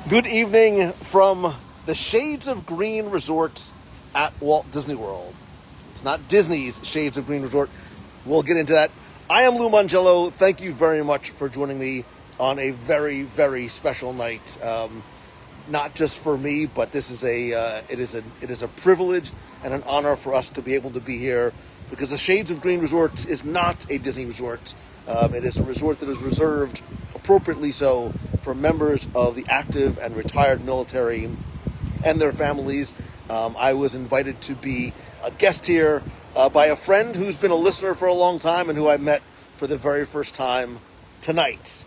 Good evening from the Shades of Green Resort at Walt Disney World. It's not Disney's Shades of Green Resort. We'll get into that. I am Lou Mangello. Thank you very much for joining me on a very, very special night. Not just for me, but this is it is a privilege and an honor for us to be able to be here, because the Shades of Green Resort is not a Disney resort. It is a resort that is reserved, appropriately so, for members of the active and retired military and their families. I was invited to be a guest here by a friend who's been a listener for a long time and who I met for the very first time tonight.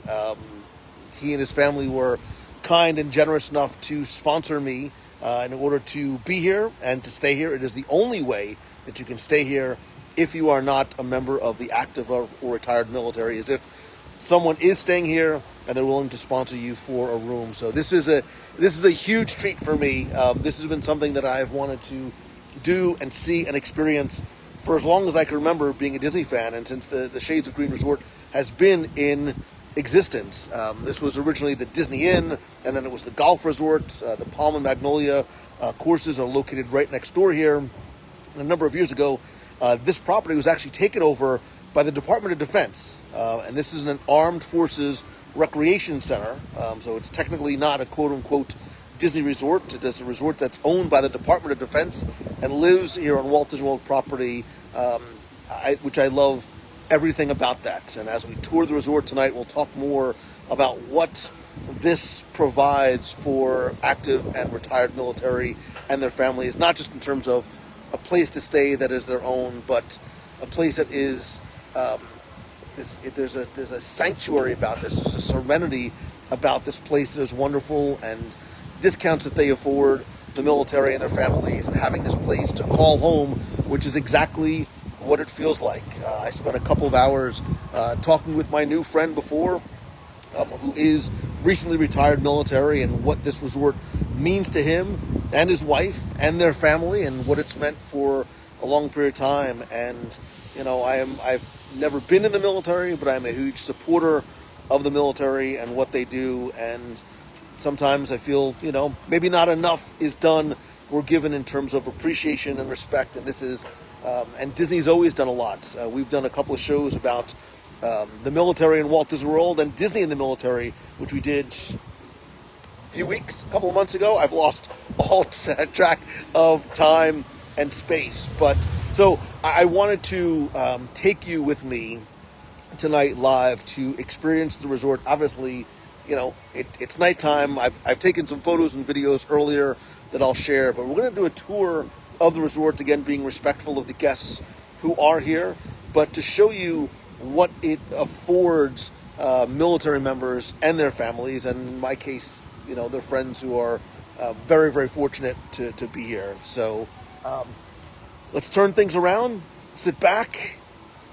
He and his family were kind and generous enough to sponsor me in order to be here and to stay here. It is the only way that you can stay here if you are not a member of the active or retired military, is if someone is staying here and they're willing to sponsor you for a room. So this is a huge treat for me. This has been something that I've wanted to do and see and experience for as long as I can remember being a Disney fan, and since the Shades of Green Resort has been in existence. This was originally the Disney Inn, and then it was the golf resort. The Palm and Magnolia courses are located right next door here. And a number of years ago, this property was actually taken over by the Department of Defense, and this is an armed forces recreation center, so it's technically not a quote-unquote Disney resort. It is a resort that's owned by the Department of Defense and lives here on Walt Disney World property, which I love everything about that. And as we tour the resort tonight, we'll talk more about what this provides for active and retired military and their families, not just in terms of a place to stay that is their own, but a place that is there's a sanctuary about this. There's a serenity about this place that is wonderful, and discounts that they afford the military and their families, and having this place to call home, which is exactly what it feels like. I spent a couple of hours talking with my new friend before, who is recently retired military, and what this resort means to him and his wife and their family, and what it's meant for a long period of time. And I've never been in the military, but I'm a huge supporter of the military and what they do. And sometimes I feel, maybe not enough is done or given in terms of appreciation and respect. And this is, and Disney's always done a lot. We've done a couple of shows about the military in Walt Disney World and Disney in the military, which we did a couple of months ago. I've lost all track of time and space. But so I wanted to take you with me tonight live to experience the resort. Obviously, it's nighttime. I've taken some photos and videos earlier that I'll share, but we're going to do a tour of the resort, again, being respectful of the guests who are here, but to show you what it affords military members and their families, and in my case, their friends who are very, very fortunate to be here. So let's turn things around, sit back,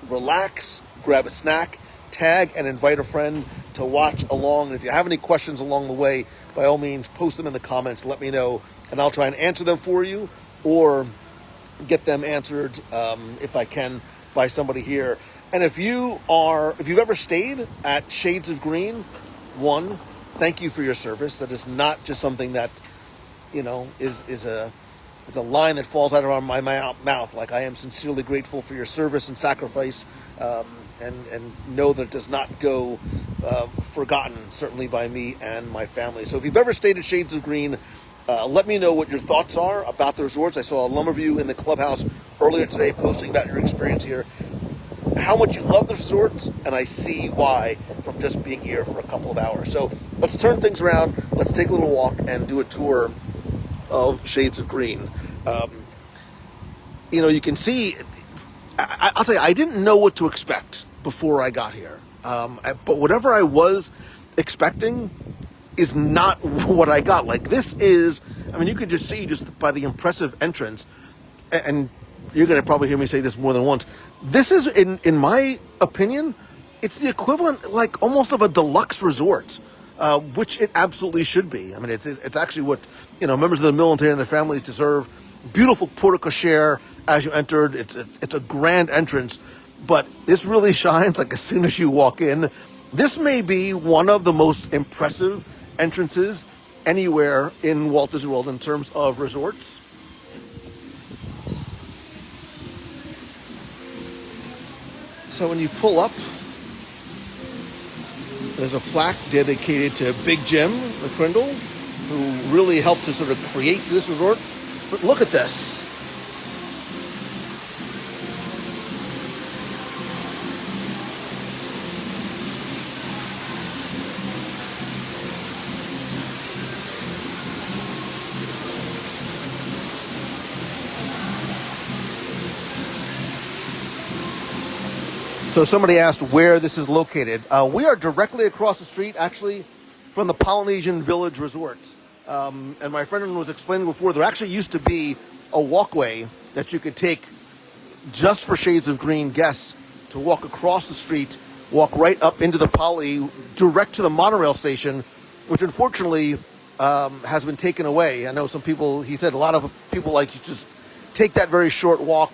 relax, grab a snack, tag and invite a friend to watch along. And if you have any questions along the way, by all means, post them in the comments, let me know, and I'll try and answer them for you, or get them answered if I can by somebody here. And if you've ever stayed at Shades of Green, one, thank you for your service. That is not just something that is a line that falls out of my mouth. Like, I am sincerely grateful for your service and sacrifice, and know that it does not go forgotten, certainly by me and my family. So if you've ever stayed at Shades of Green, let me know what your thoughts are about the resorts. I saw a number of you in the clubhouse earlier today posting about your experience here, how much you love the resort, and I see why from just being here for a couple of hours. So let's turn things around. Let's take a little walk and do a tour of Shades of Green. You can see, I'll tell you, I didn't know what to expect before I got here. But whatever I was expecting is not what I got. Like, this is, you could just see just by the impressive entrance, and you're going to probably hear me say this more than once. This is, in my opinion, it's the equivalent, like, almost of a deluxe resort, which it absolutely should be. It's actually what, members of the military and their families deserve. Beautiful portico cochere as you entered. It's a grand entrance, but this really shines like as soon as you walk in. This may be one of the most impressive entrances anywhere in Walt Disney World in terms of resorts. So when you pull up, there's a plaque dedicated to Big Jim McCrindle, who really helped to sort of create this resort. But look at this. So somebody asked where this is located. We are directly across the street, actually, from the Polynesian Village Resort. And my friend was explaining before, there actually used to be a walkway that you could take just for Shades of Green guests to walk across the street, walk right up into the Poly, direct to the monorail station, which unfortunately has been taken away. I know some people, he said a lot of people like you just take that very short walk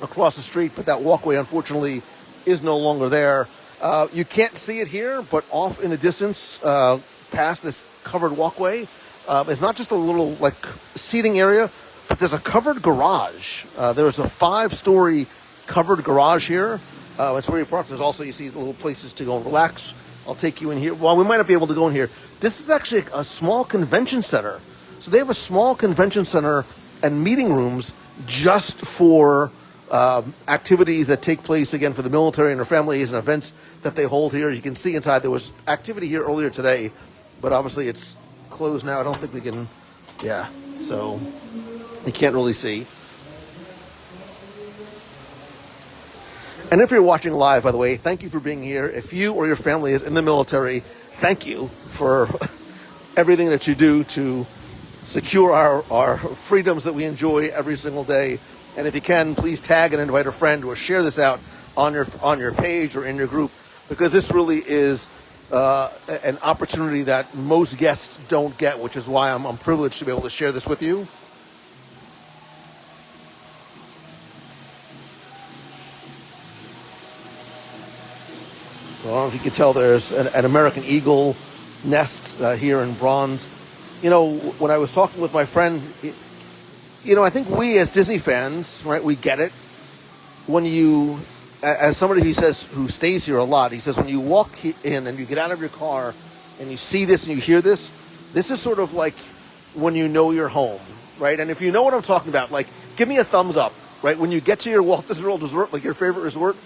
across the street, but that walkway unfortunately is no longer there. You can't see it here, but off in the distance, past this covered walkway, it's not just a little like seating area, but there's a covered garage. There's a 5-story covered garage here. It's where you park. There's also, you see, little places to go and relax. I'll take you in here. Well, we might not be able to go in here. This is actually a small convention center. So they have a small convention center and meeting rooms just for activities that take place, again, for the military and their families and events that they hold here. As you can see inside, there was activity here earlier today, but obviously it's closed now. I don't think we can, so you can't really see. And if you're watching live, by the way, thank you for being here. If you or your family is in the military, thank you for everything that you do to secure our freedoms that we enjoy every single day. And if you can, please tag and invite a friend or share this out on your page or in your group, because this really is an opportunity that most guests don't get, which is why I'm privileged to be able to share this with you. So I don't know if you can tell, there's an American eagle nest here in bronze. You know, when I was talking with my friend, I think we as Disney fans, right, we get it. When you, as somebody who stays here a lot, he says when you walk in and you get out of your car and you see this and you hear this, this is sort of like when you know you're home, right? And if you know what I'm talking about, like, give me a thumbs up, right? When you get to your Walt Disney World resort, like your favorite resort,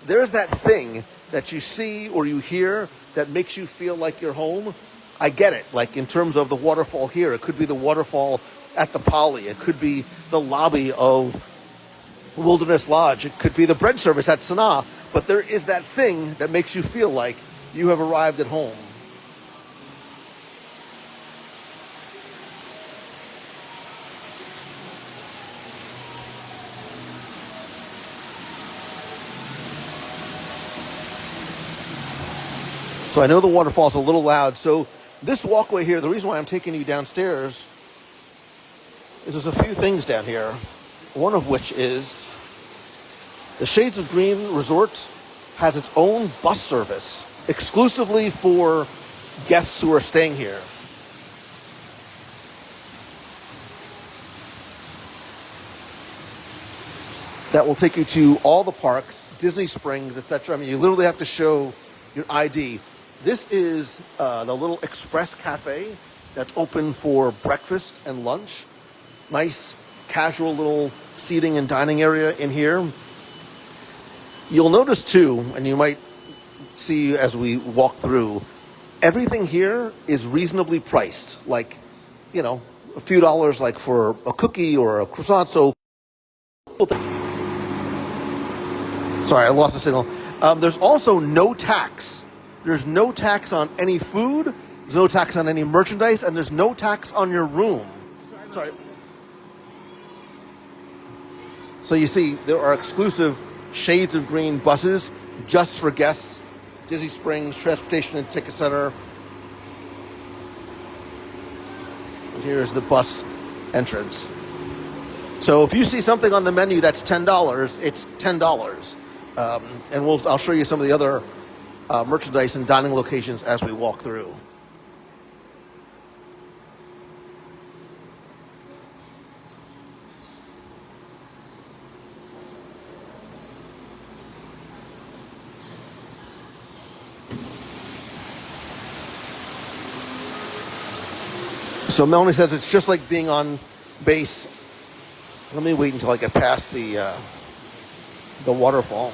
there's that thing that you see or you hear that makes you feel like you're home. I get it. Like in terms of the waterfall here, it could be the waterfall at the Poly. It could be the lobby of Wilderness Lodge. It could be the bread service at Sanaa. But there is that thing that makes you feel like you have arrived at home. So I know the waterfall's a little loud. So this walkway here, the reason why I'm taking you downstairs is there's a few things down here. One of which is the Shades of Green Resort has its own bus service exclusively for guests who are staying here. That will take you to all the parks, Disney Springs, etc. I mean, you literally have to show your ID. This is the little express cafe that's open for breakfast and lunch. Nice, casual little seating and dining area in here. You'll notice too, and you might see as we walk through, everything here is reasonably priced. Like, a few dollars like for a cookie or a croissant. So, sorry, I lost the signal. There's also no tax. There's no tax on any food. There's no tax on any merchandise, and there's no tax on your room. Sorry. So you see, there are exclusive Shades of Green buses just for guests. Disney Springs Transportation and Ticket Center. And here's the bus entrance. So if you see something on the menu that's $10, it's $10. And I'll show you some of the other merchandise and dining locations as we walk through. So Melanie says it's just like being on base. Let me wait until I get past the waterfall.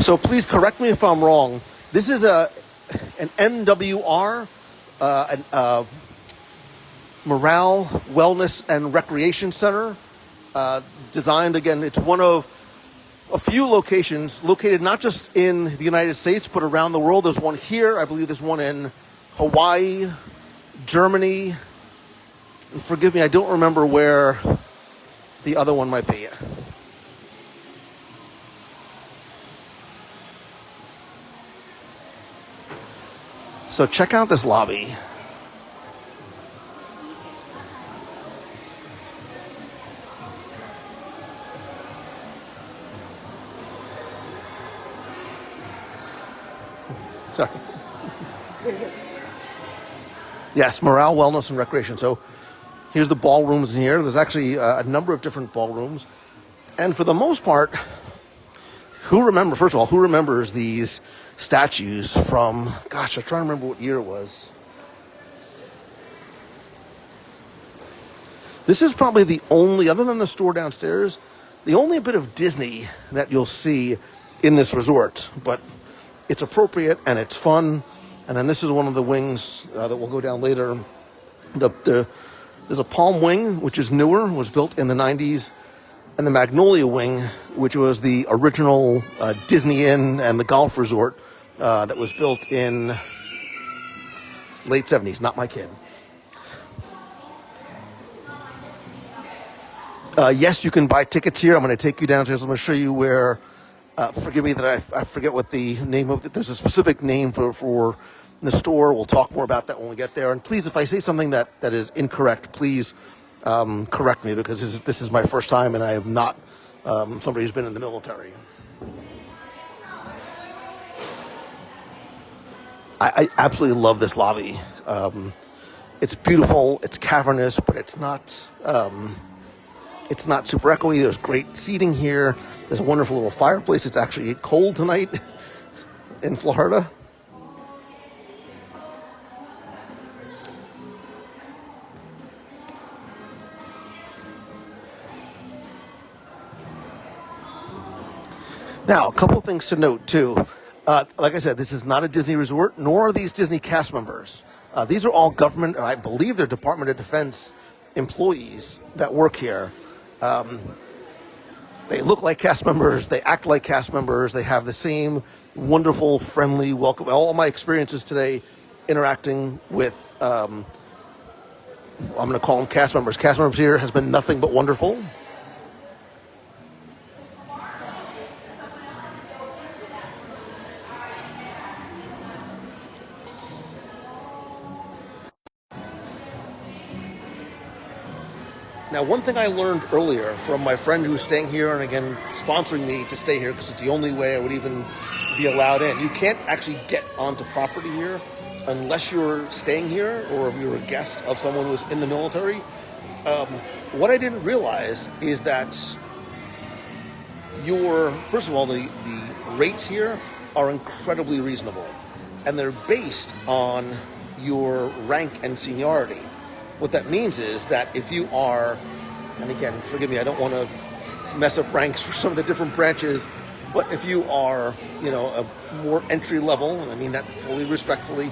So please correct me if I'm wrong. This is an MWR, Morale, Wellness, and Recreation Center. Designed, again, it's one of a few locations located not just in the United States, but around the world. There's one here. I believe there's one in Hawaii, Germany. And forgive me, I don't remember where the other one might be. So check out this lobby. Sorry. Yes, morale, wellness, and recreation. So here's the ballrooms in here. There's actually a number of different ballrooms. And for the most part, who remembers these statues from, gosh, I'm trying to remember what year it was. This is probably the only, other than the store downstairs, the only bit of Disney that you'll see in this resort. But it's appropriate and it's fun. And then this is one of the wings that will go down later. There's a Palm Wing, which is newer, was built in the 90s. And the Magnolia Wing, which was the original Disney Inn and the golf resort that was built in late 70s. Not my kid. Yes, you can buy tickets here. I'm going to take you downstairs. I'm going to show you where, forgive me that I forget what the name of it. There's a specific name for the store. We'll talk more about that when we get there. And please, if I say something that is incorrect, please correct me, because this is my first time and I am not somebody who's been in the military. I absolutely love this lobby. It's beautiful, it's cavernous, but it's not super echoey. There's great seating here. There's a wonderful little fireplace. It's actually cold tonight in Florida. Now, a couple things to note, too. Like I said, this is not a Disney resort, nor are these Disney cast members. These are all government, I believe they're Department of Defense employees that work here. They look like cast members. They act like cast members. They have the same wonderful, friendly welcome. All my experiences today interacting with, I'm going to call them cast members. Cast members here has been nothing but wonderful. Now, one thing I learned earlier from my friend who's staying here and, again, sponsoring me to stay here because it's the only way I would even be allowed in. You can't actually get onto property here unless you're staying here or if you're a guest of someone who's in the military. What I didn't realize is that first of all, the rates here are incredibly reasonable. And they're based on your rank and seniority. What that means is that if you are, and again, forgive me, I don't want to mess up ranks for some of the different branches, but if you are, a more entry level, and I mean that fully respectfully,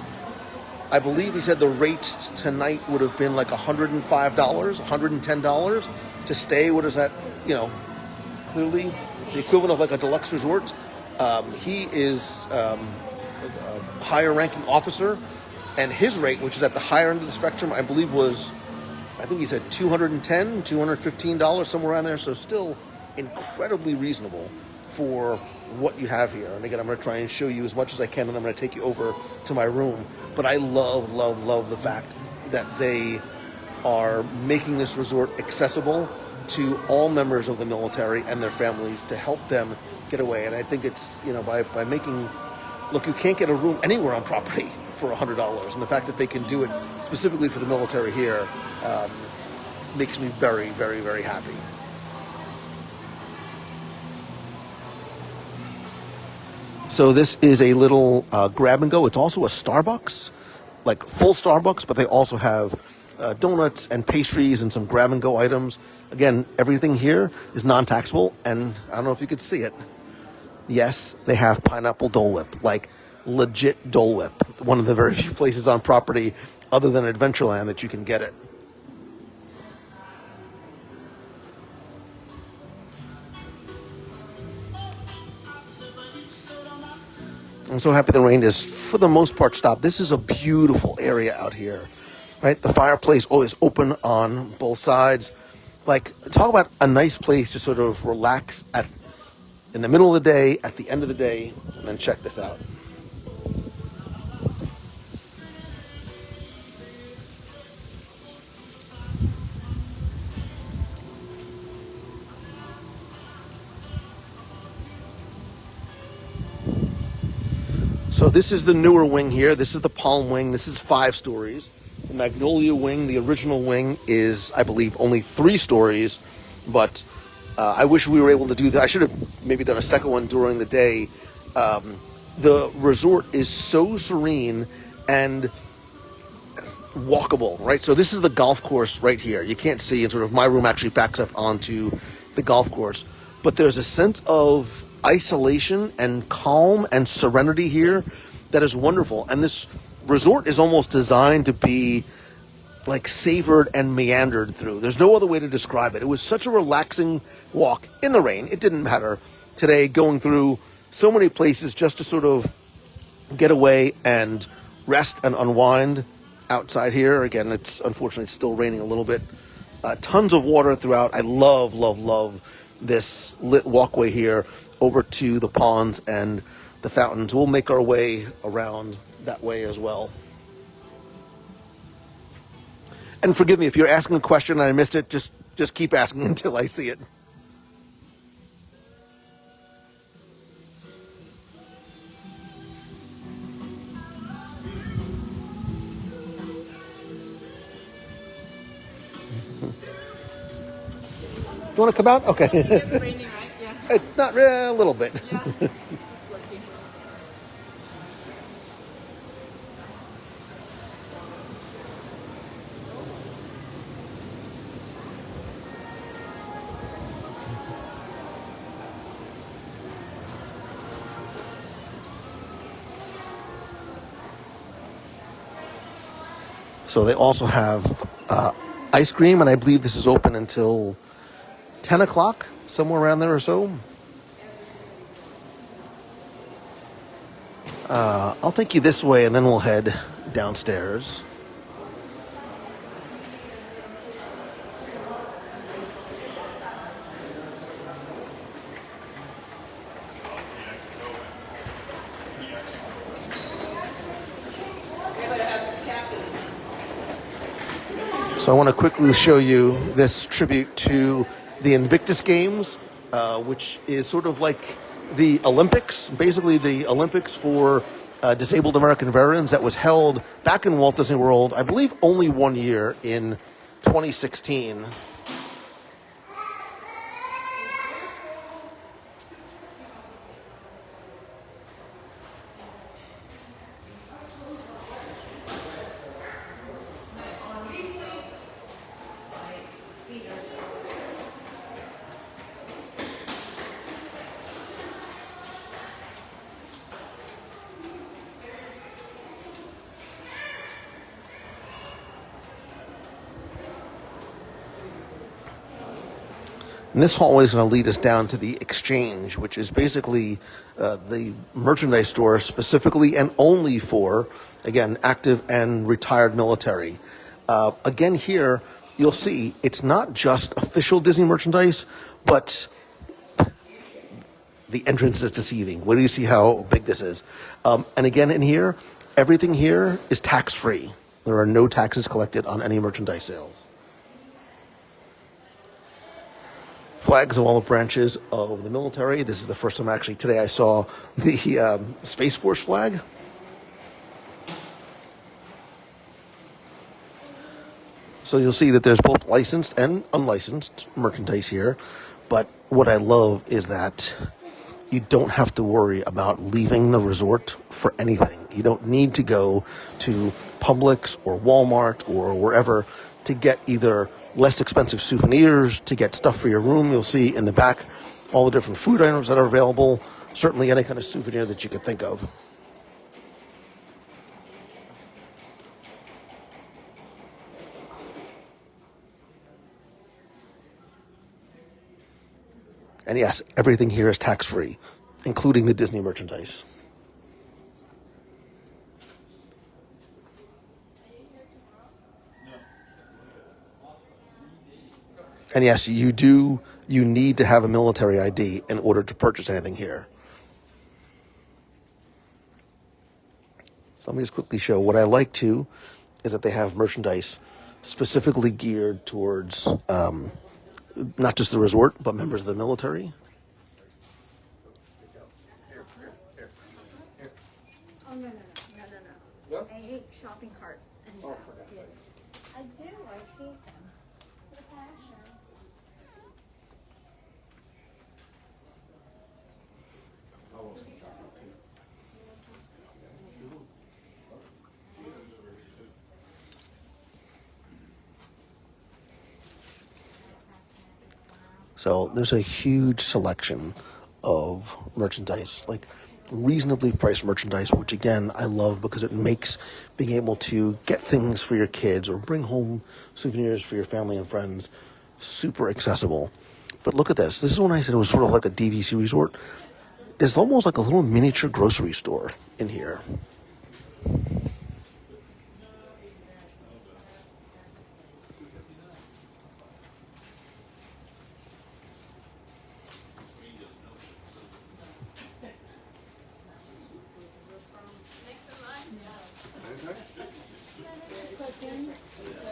I believe he said the rate tonight would have been like $105, $110 to stay. What is that? Clearly the equivalent of like a deluxe resort. He is a higher ranking officer. And his rate, which is at the higher end of the spectrum, I believe I think he said $210, $215, somewhere around there. So still incredibly reasonable for what you have here. And again, I'm going to try and show you as much as I can, and I'm going to take you over to my room. But I love, love, love the fact that they are making this resort accessible to all members of the military and their families to help them get away. And I think it's, by making, look, you can't get a room anywhere on property for $100. And the fact that they can do it specifically for the military here makes me very, very, very happy. So this is a little grab and go. It's also a Starbucks, like full Starbucks, but they also have donuts and pastries and some grab and go items. Again, everything here is non-taxable, and I don't know if you could see it. Yes, they have pineapple Dole Whip, like legit Dole Whip. One of the very few places on property other than Adventureland that you can get it. I'm so happy the rain is, for the most part, stopped. This is a beautiful area out here, right? The fireplace always open on both sides. Like, talk about a nice place to sort of relax at in the middle of the day, at the end of the day, and then check this out. So this is the newer wing here. This is the Palm Wing. This is 5 stories. The Magnolia Wing, the original wing, is, I believe, only 3 stories. But I wish we were able to do that. I should have maybe done a second one during the day. The resort is so serene and walkable, right? So this is the golf course right here. You can't see, and sort of my room actually backs up onto the golf course. But there's a sense of isolation and calm and serenity here that is wonderful. And this resort is almost designed to be like savored and meandered through. There's no other way to describe it. It was such a relaxing walk in the rain. It didn't matter today, going through so many places just to sort of get away and rest and unwind outside here. Again, it's unfortunately still raining a little bit. Tons of water throughout. I love, love, love this lit walkway here over to the ponds and the fountains. We'll make our way around that way as well. And forgive me if you're asking a question and I missed it, just keep asking until I see it. You want to come out? Okay. It's raining, right? Yeah. Not really, a little bit. Yeah. Just looking. So they also have ice cream, and I believe this is open until 10 o'clock, somewhere around there or so. I'll take you this way, and then we'll head downstairs. So I want to quickly show you this tribute to the Invictus Games, which is sort of like the Olympics, basically the Olympics for disabled American veterans that was held back in Walt Disney World, I believe only one year in 2016. And this hallway is going to lead us down to the exchange, which is basically the merchandise store specifically and only for, again, active and retired military. Again, here, you'll see it's not just official Disney merchandise, but the entrance is deceiving. Where do you see how big this is? And again, in here, everything here is tax-free. There are no taxes collected on any merchandise sales. Flags of all the branches of the military. This is the first time actually today I saw the Space Force flag. So you'll see that there's both licensed and unlicensed merchandise here. But what I love is that you don't have to worry about leaving the resort for anything. You don't need to go to Publix or Walmart or wherever to get either less expensive souvenirs, to get stuff for your room. You'll see in the back all the different food items that are available, certainly any kind of souvenir that you could think of. And yes, everything here is tax-free, including the Disney merchandise. And yes, you need to have a military ID in order to purchase anything here. So let me just quickly show. What I like too is that they have merchandise specifically geared towards not just the resort, but members of the military. Oh, no, no, no, no, no, no. I hate shopping carts and baskets. I do, I hate them. The passion. So there's a huge selection of merchandise, like reasonably priced merchandise, which again, I love because it makes being able to get things for your kids or bring home souvenirs for your family and friends super accessible. But look at this. This is when I said it was sort of like a DVC resort. There's almost like a little miniature grocery store in here.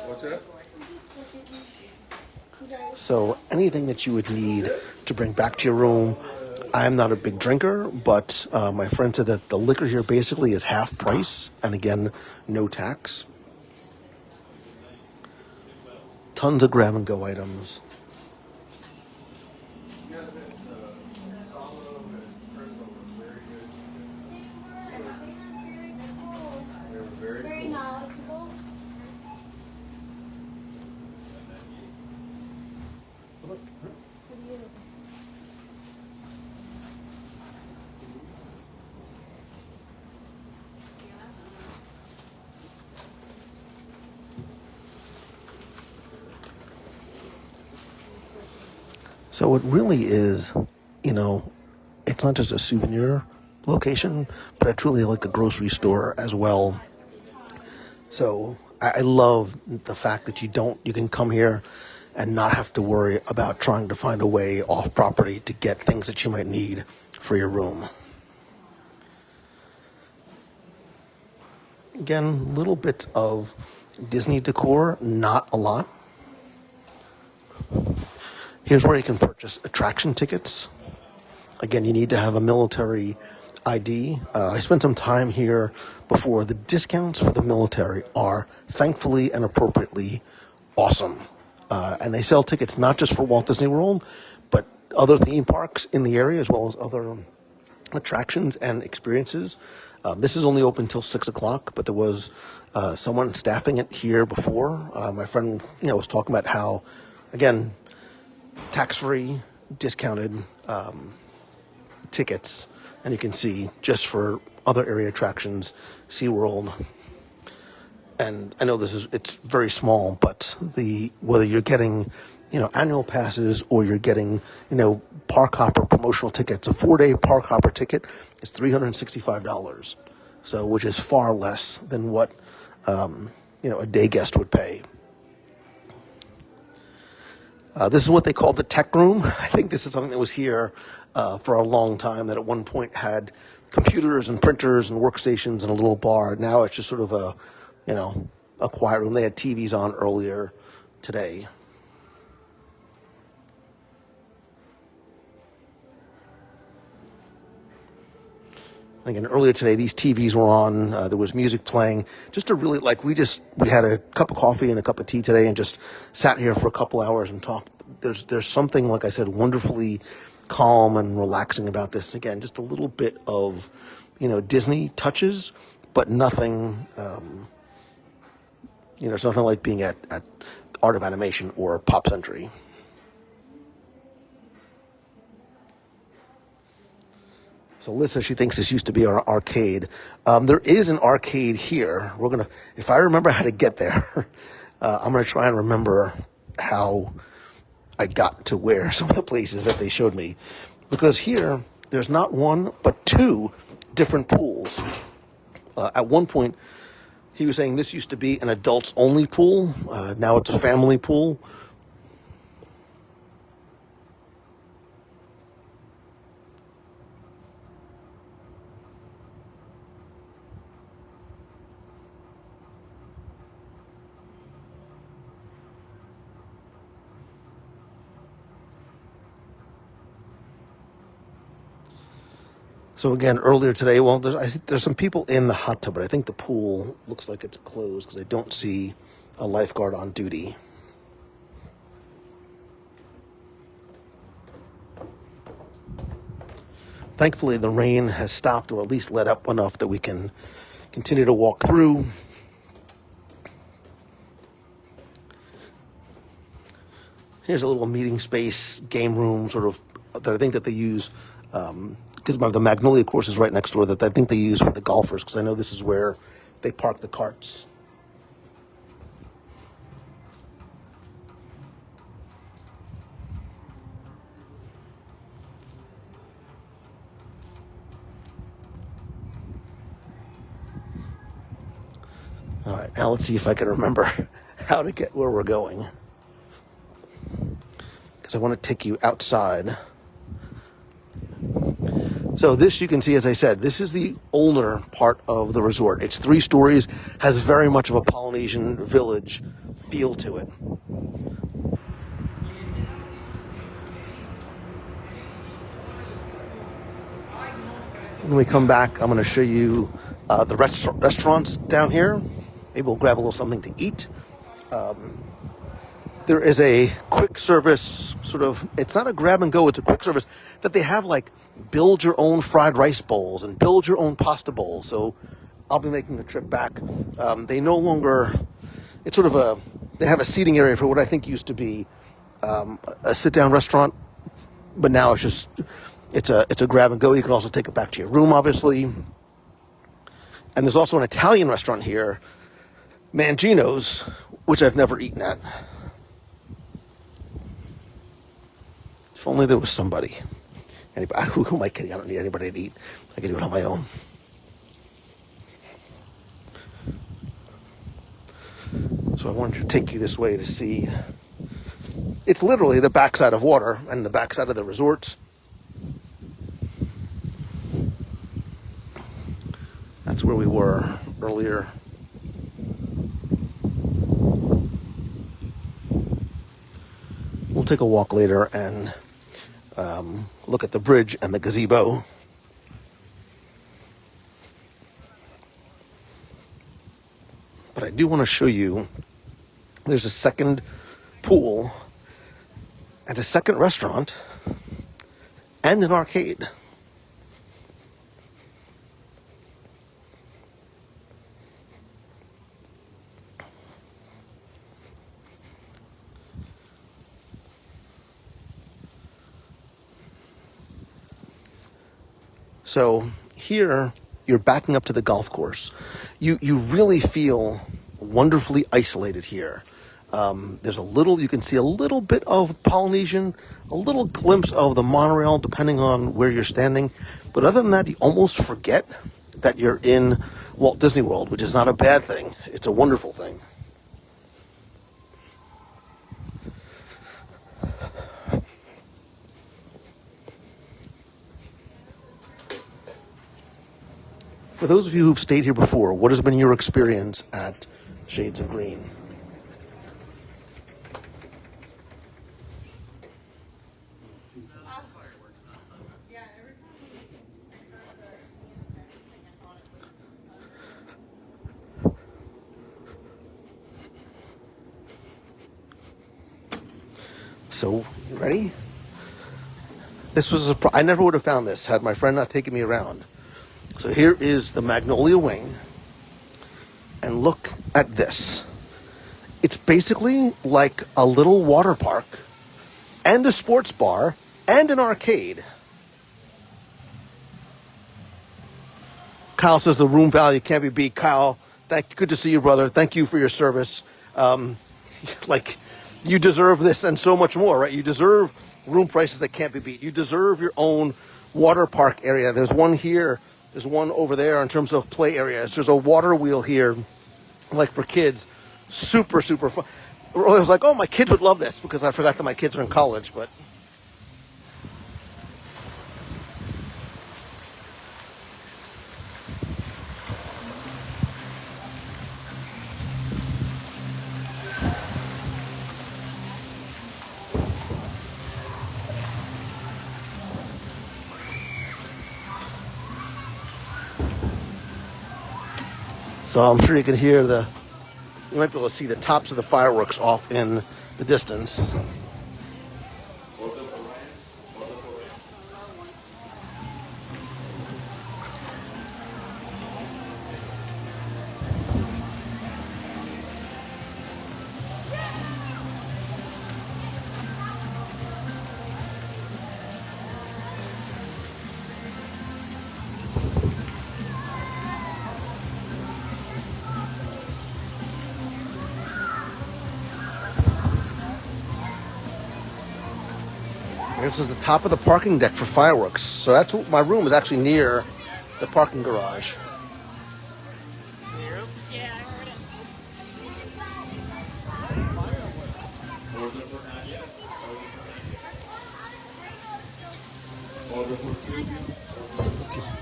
What's that? So anything that you would need to bring back to your room. I'm not a big drinker, but my friend said that the liquor here basically is half price, and again, no tax. Tons of grab-and-go items. Very knowledgeable. So it really is, it's not just a souvenir location, but it's really like a grocery store as well. So I love the fact that you can come here and not have to worry about trying to find a way off property to get things that you might need for your room. Again, little bits of Disney decor, not a lot. Here's where you can purchase attraction tickets. Again, you need to have a military ID. I spent some time here before. The discounts for the military are thankfully and appropriately awesome. And they sell tickets not just for Walt Disney World, but other theme parks in the area as well as other attractions and experiences. This is only open till 6 o'clock, but there was someone staffing it here before. My friend, was talking about how, again, tax-free, discounted tickets, and you can see just for other area attractions, SeaWorld. And I know it's very small, but whether you're getting, annual passes or you're getting, park hopper promotional tickets, a 4-day park hopper ticket is $365. So, which is far less than what, a day guest would pay. This is what they call the tech room. I think this is something that was here for a long time, that at one point had computers and printers and workstations and a little bar. Now it's just sort of a quiet room. They had TVs on earlier today. Again, earlier today, these TVs were on. There was music playing. Just to really we had a cup of coffee and a cup of tea today, and just sat here for a couple hours and talked. There's something, like I said, wonderfully calm and relaxing about this. Again, just a little bit of, Disney touches, but nothing. It's nothing like being at Art of Animation or Pop Century. So Liz says she thinks this used to be our arcade. There is an arcade here. If I remember how to get there, I'm gonna try and remember how I got to where some of the places that they showed me, because here there's not one but two different pools. At one point, he was saying this used to be an adults only pool. Now it's a family pool. So again, earlier today, there's some people in the hot tub, but I think the pool looks like it's closed because I don't see a lifeguard on duty. Thankfully, the rain has stopped, or at least let up enough that we can continue to walk through. Here's a little meeting space, game room, sort of, that I think that they use, because the Magnolia course is right next door, that I think they use for the golfers, because I know this is where they park the carts. All right, now let's see if I can remember how to get where we're going, because I want to take you outside. So this, you can see, as I said, this is the older part of the resort. It's 3 stories, has very much of a Polynesian village feel to it. When we come back, I'm going to show you the restaurants down here. Maybe we'll grab a little something to eat. There is a quick service, it's not a grab and go, it's a quick service that they have, like build your own fried rice bowls and build your own pasta bowls. So I'll be making the trip back. They no longer, they have a seating area for what I think used to be a sit-down restaurant, but now it's a grab and go. You can also take it back to your room, obviously. And there's also an Italian restaurant here, Mangino's, which I've never eaten at. If only there was somebody. Anybody, who am I kidding? I don't need anybody to eat. I can do it on my own. So I wanted to take you this way to see. It's literally the backside of water and the backside of the resorts. That's where we were earlier. We'll take a walk later and look at the bridge and the gazebo. But I do want to show you, there's a second pool and a second restaurant and an arcade. So here, you're backing up to the golf course. You really feel wonderfully isolated here. There's you can see a little bit of Polynesian, a little glimpse of the monorail, depending on where you're standing. But other than that, you almost forget that you're in Walt Disney World, which is not a bad thing. It's a wonderful thing. For those of you who've stayed here before, what has been your experience at Shades of Green? So, you ready? This was I never would have found this had my friend not taken me around. So here is the Magnolia Wing. And look at this. It's basically like a little water park and a sports bar and an arcade. Kyle says the room value can't be beat. Kyle, good to see you, brother. Thank you for your service. Like, you deserve this and so much more, right? You deserve room prices that can't be beat. You deserve your own water park area. There's one here. There's one over there in terms of play areas. There's a water wheel here, like for kids. Super, super fun. I was like, oh, my kids would love this, because I forgot that my kids are in college, but... So I'm sure you can hear you might be able to see the tops of the fireworks off in the distance. This is the top of the parking deck for fireworks. So that's what my room is actually near the parking garage. Yeah, I heard it.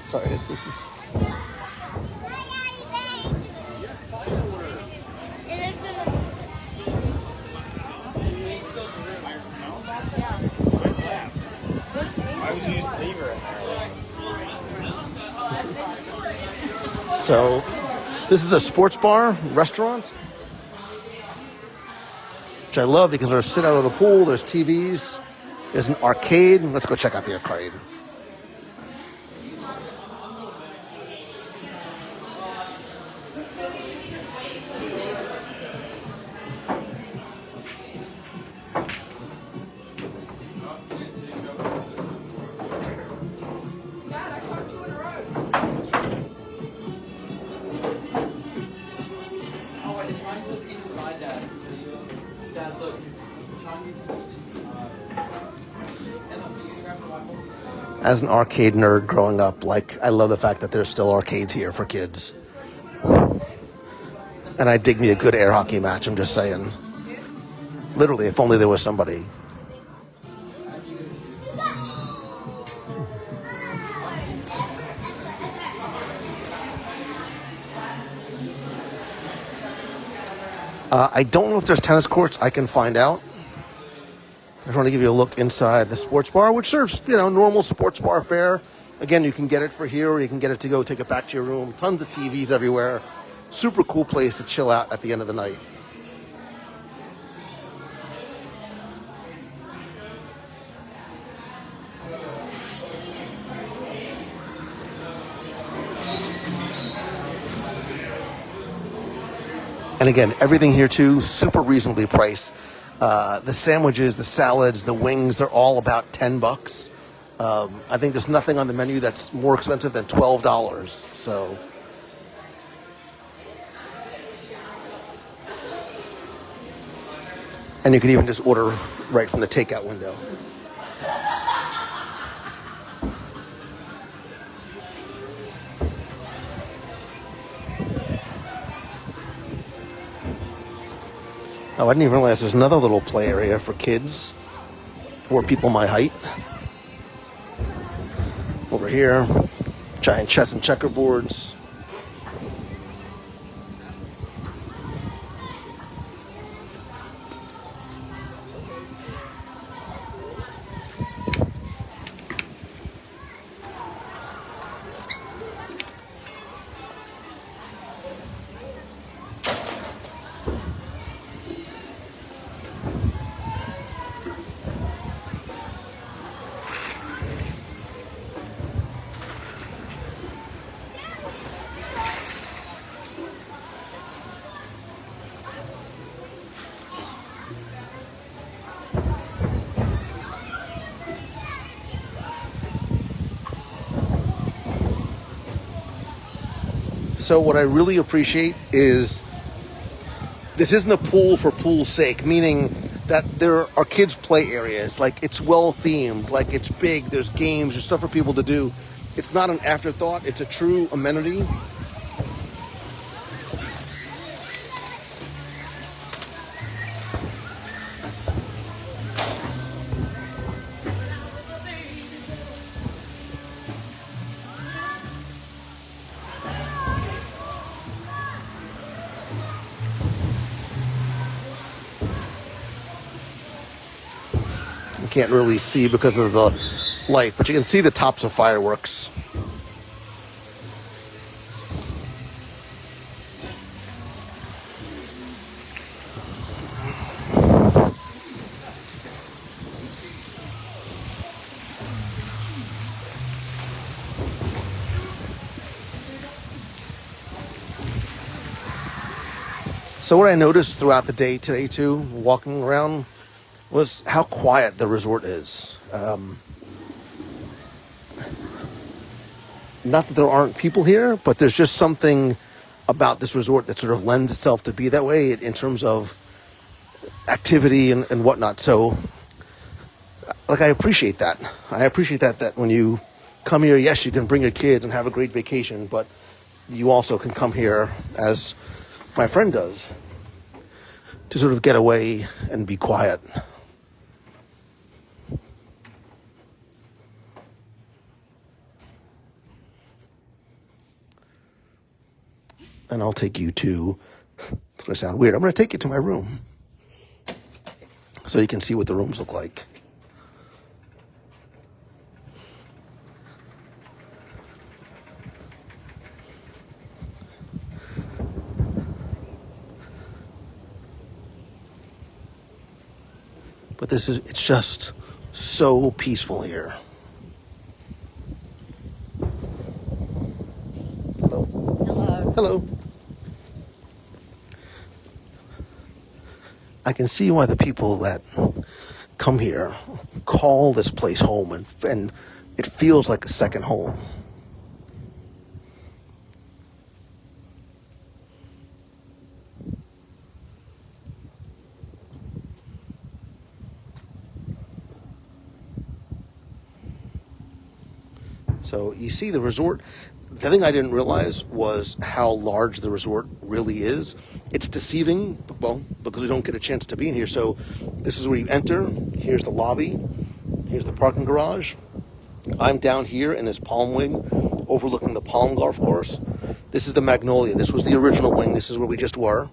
Sorry. So, this is a sports bar, restaurant, which I love because there's sit out of the pool, there's TVs, there's an arcade. Let's go check out the arcade. Dad, I saw 2 in a row. Oh, wait, the triangle's inside, Dad. Dad, look. The triangle's supposed to be... And look, you grab the white ball. As an arcade nerd growing up, like, I love the fact that there's still arcades here for kids. And I dig me a good air hockey match, I'm just saying. Literally, if only there was somebody. I don't know if there's tennis courts. I can find out. I just want to give you a look inside the sports bar, which serves, normal sports bar fare. Again, you can get it for here, or you can get it to go take it back to your room. Tons of TVs everywhere. Super cool place to chill out at the end of the night. And again, everything here too, super reasonably priced. The sandwiches, the salads, the wings, they're all about $10. I think there's nothing on the menu that's more expensive than $12. So, and you can even just order right from the takeout window. Oh, I didn't even realize there's another little play area for kids or people my height. Over here, giant chess and checkerboards. So what I really appreciate is this isn't a pool for pool's sake, meaning that there are kids' play areas. Like, it's well themed, like it's big, there's games, there's stuff for people to do. It's not an afterthought, it's a true amenity. Can't really see because of the light, but you can see the tops of fireworks. So what I noticed throughout the day today too, walking around, was how quiet the resort is. Not that there aren't people here, but there's just something about this resort that sort of lends itself to be that way in terms of activity and whatnot. So, like, I appreciate that. I appreciate that when you come here, yes, you can bring your kids and have a great vacation, but you also can come here, as my friend does, to sort of get away and be quiet. And I'll take you to, it's going to sound weird, I'm going to take you to my room so you can see what the rooms look like. But it's just so peaceful here. Hello. Hello. Hello. I can see why the people that come here call this place home, and it feels like a second home. So you see the resort. The thing I didn't realize was how large the resort really is. It's deceiving, well, because we don't get a chance to be in here. So this is where you enter. Here's the lobby. Here's the parking garage. I'm down here in this palm wing overlooking the Palm Golf Course. This is the Magnolia. This was the original wing. This is where we just were.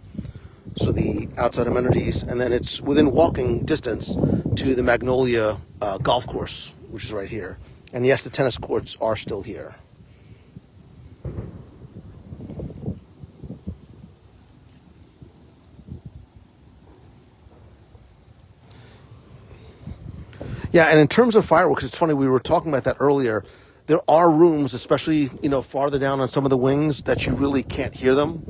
So the outside amenities. And then it's within walking distance to the Magnolia Golf Course, which is right here. And yes, the tennis courts are still here. Yeah, and in terms of fireworks, it's funny, we were talking about that earlier. There are rooms, especially, farther down on some of the wings, that you really can't hear them.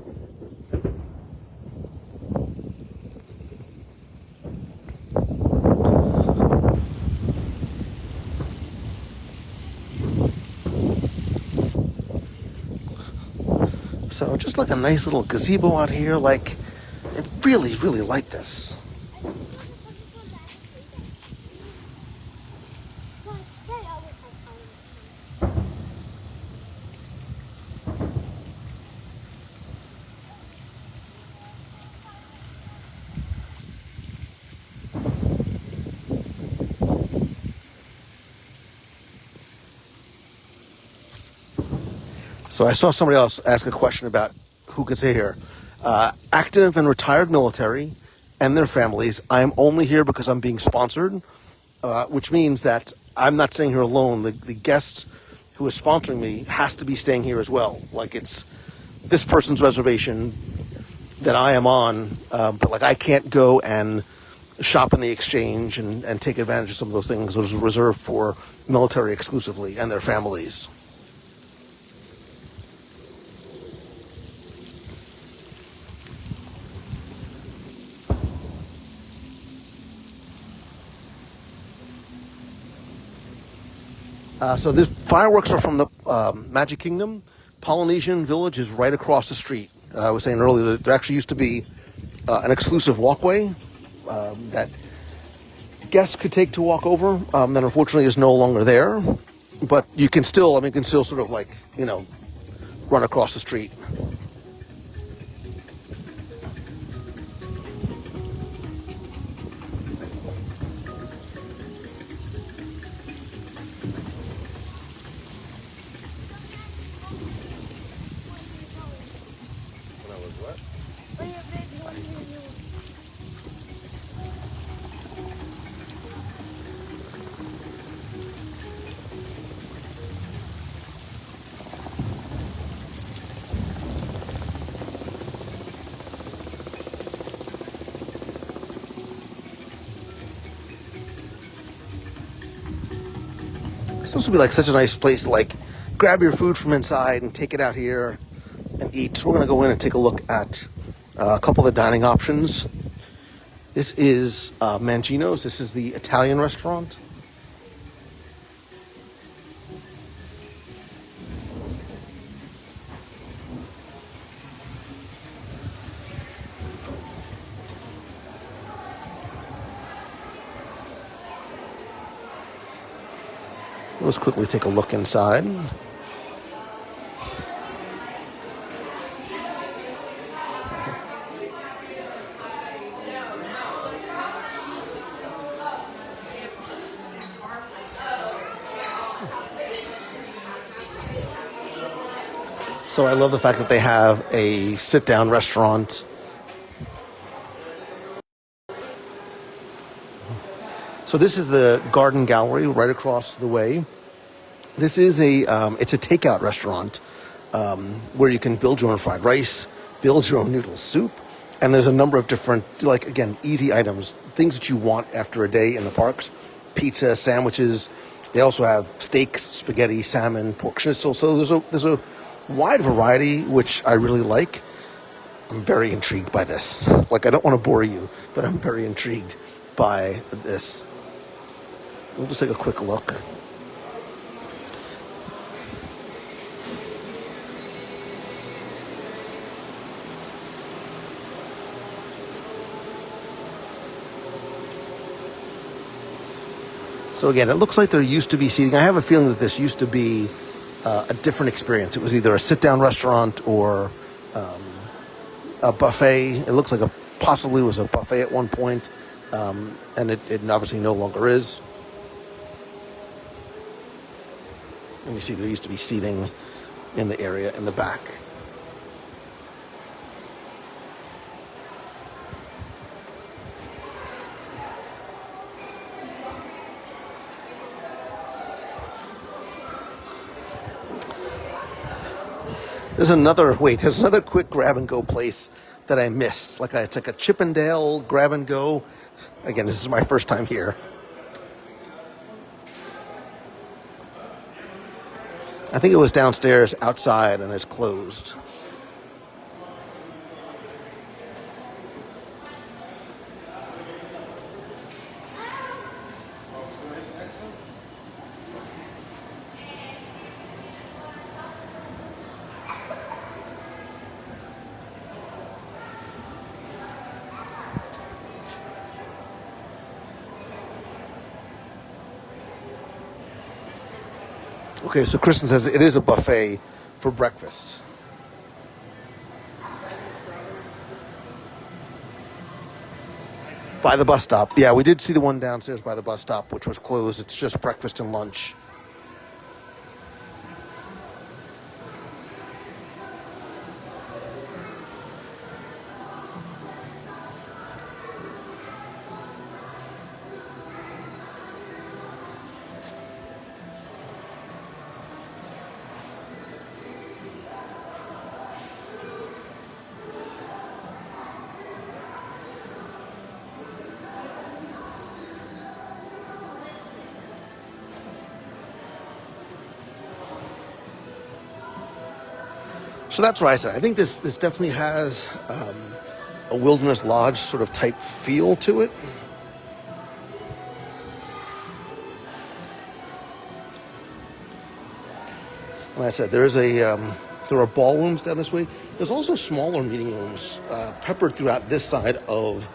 So just like a nice little gazebo out here, like, I really, really like this. So I saw somebody else ask a question about who could stay here. Active and retired military and their families. I am only here because I'm being sponsored, which means that I'm not staying here alone. The guest who is sponsoring me has to be staying here as well. Like, it's this person's reservation that I am on, but like I can't go and shop in the exchange and take advantage of some of those things. Those are reserved for military exclusively and their families. So the fireworks are from the Magic Kingdom. Polynesian Village is right across the street. I was saying earlier that there actually used to be an exclusive walkway that guests could take to walk over. That unfortunately is no longer there. But you can still, sort of like, run across the street. It's supposed to be like such a nice place to like grab your food from inside and take it out here and eat. So we're going to go in and take a look at a couple of the dining options. This is Mangino's. This is the Italian restaurant. Let's quickly take a look inside. So I love the fact that they have a sit-down restaurant. So this is the Garden Gallery right across the way. This is it's a takeout restaurant where you can build your own fried rice, build your own noodle soup, and there's a number of different, like, again, easy items, things that you want after a day in the parks. Pizza, sandwiches. They also have steaks, spaghetti, salmon, pork schnitzel. So there's a wide variety, which I really like. I'm very intrigued by this. Like, I don't want to bore you, but I'm very intrigued by this. We'll just take a quick look. So again, it looks like there used to be seating. I have a feeling that this used to be a different experience. It was either a sit-down restaurant or a buffet. It looks like possibly was a buffet at one point, and it obviously no longer is. And you see there used to be seating in the area in the back. There's another quick grab and go place that I missed. It's like a Chippendale grab and go. Again, this is my first time here. I think it was downstairs outside and it's closed. Okay, so Kristen says it is a buffet for breakfast. By the bus stop. Yeah, we did see the one downstairs by the bus stop, which was closed. It's just breakfast and lunch. So that's what I said. I think this definitely has a Wilderness Lodge sort of type feel to it. Like I said, there is a There are ballrooms down this way. There's also smaller meeting rooms peppered throughout this side of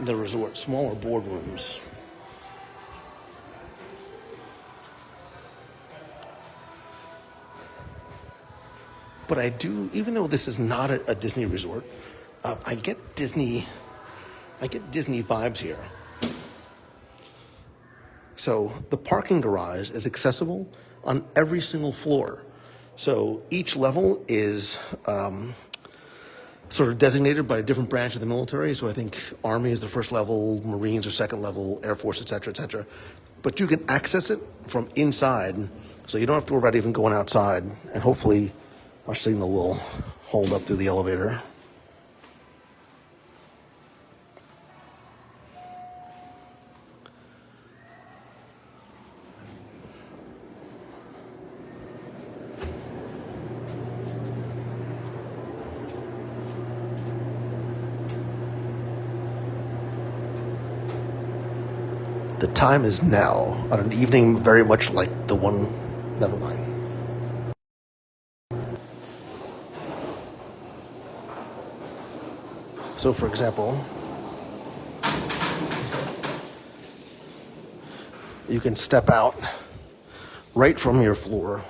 the resort, smaller boardrooms. But I do, even though this is not a Disney resort, I get Disney vibes here. So the parking garage is accessible on every single floor. So each level is sort of designated by a different branch of the military. So I think Army is the first level, Marines are second level, Air Force, et cetera, et cetera. But you can access it from inside, so you don't have to worry about even going outside. And hopefully our signal will hold up through the elevator. The time is now on an evening very much like the one, never mind. So for example, you can step out right from your floor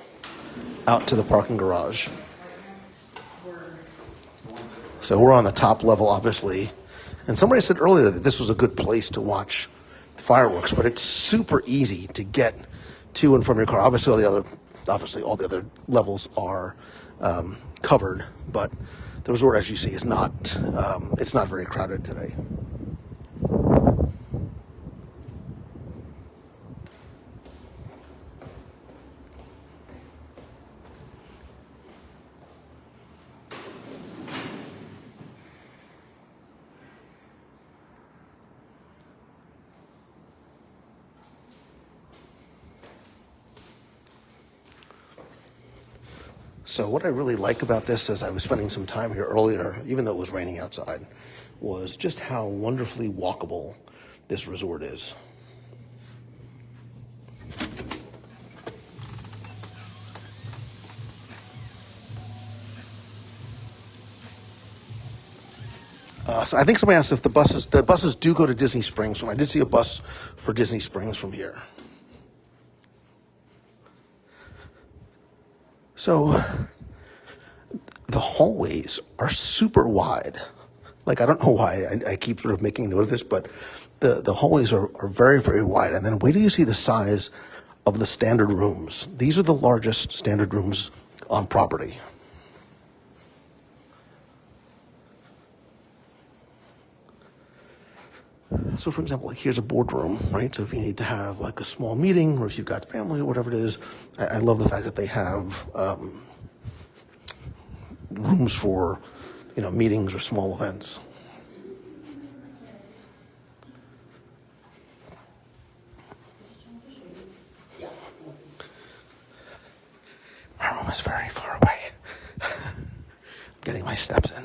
out to the parking garage. So we're on the top level, obviously. And somebody said earlier that this was a good place to watch the fireworks, but it's super easy to get to and from your car. Obviously, all the other levels are covered, but the resort, as you see, is not. It's not very crowded today. So what I really like about this, as I was spending some time here earlier, even though it was raining outside, was just how wonderfully walkable this resort is. So I think somebody asked if the buses do go to Disney Springs. I did see a bus for Disney Springs from here. So the hallways are super wide. Like, I don't know why I keep sort of making note of this, but the hallways are very, very wide. And then wait till you see the size of the standard rooms. These are the largest standard rooms on property. So, for example, like here's a boardroom, right? So if you need to have like a small meeting, or if you've got family or whatever it is, I love the fact that they have rooms for, meetings or small events. Our room is very far away. I'm getting my steps in.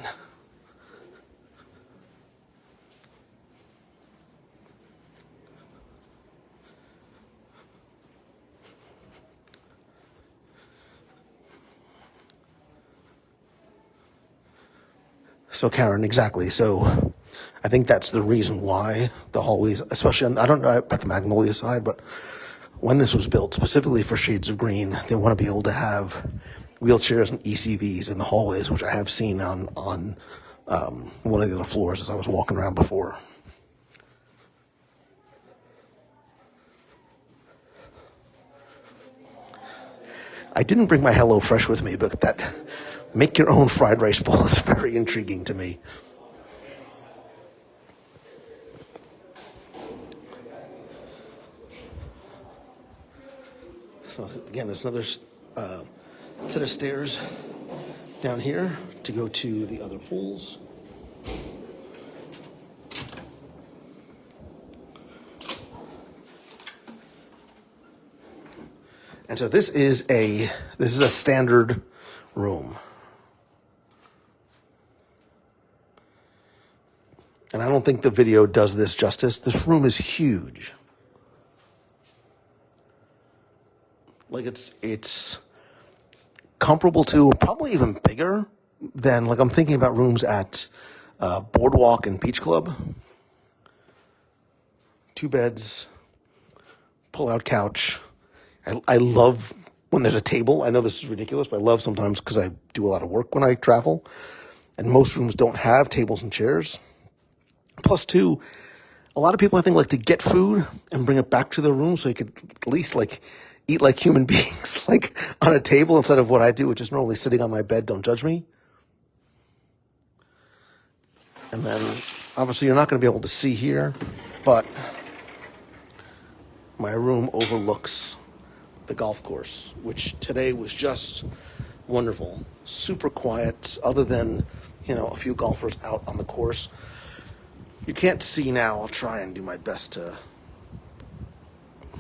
So Karen, exactly. So I think that's the reason why the hallways, especially I don't know about the Magnolia side, but when this was built specifically for Shades of Green, they want to be able to have wheelchairs and ECVs in the hallways, which I have seen on one of the other floors as I was walking around before. I didn't bring my HelloFresh with me, but that make your own fried rice bowl is very intriguing to me. So again, there's another set of stairs down here to go to the other pools. And so this is a standard room. And I don't think the video does this justice. This room is huge. Like it's comparable to, or probably even bigger than, like I'm thinking about rooms at Boardwalk and Beach Club. 2 beds, pull-out couch. I love when there's a table. I know this is ridiculous, but I love sometimes because I do a lot of work when I travel, and most rooms don't have tables and chairs. Plus, two, a lot of people I think like to get food and bring it back to their room so you could at least like eat like human beings, like on a table instead of what I do, which is normally sitting on my bed. Don't judge me. And then obviously you're not going to be able to see here, but my room overlooks the golf course, which today was just wonderful. Super quiet, other than, a few golfers out on the course. You can't see now. I'll try and do my best to.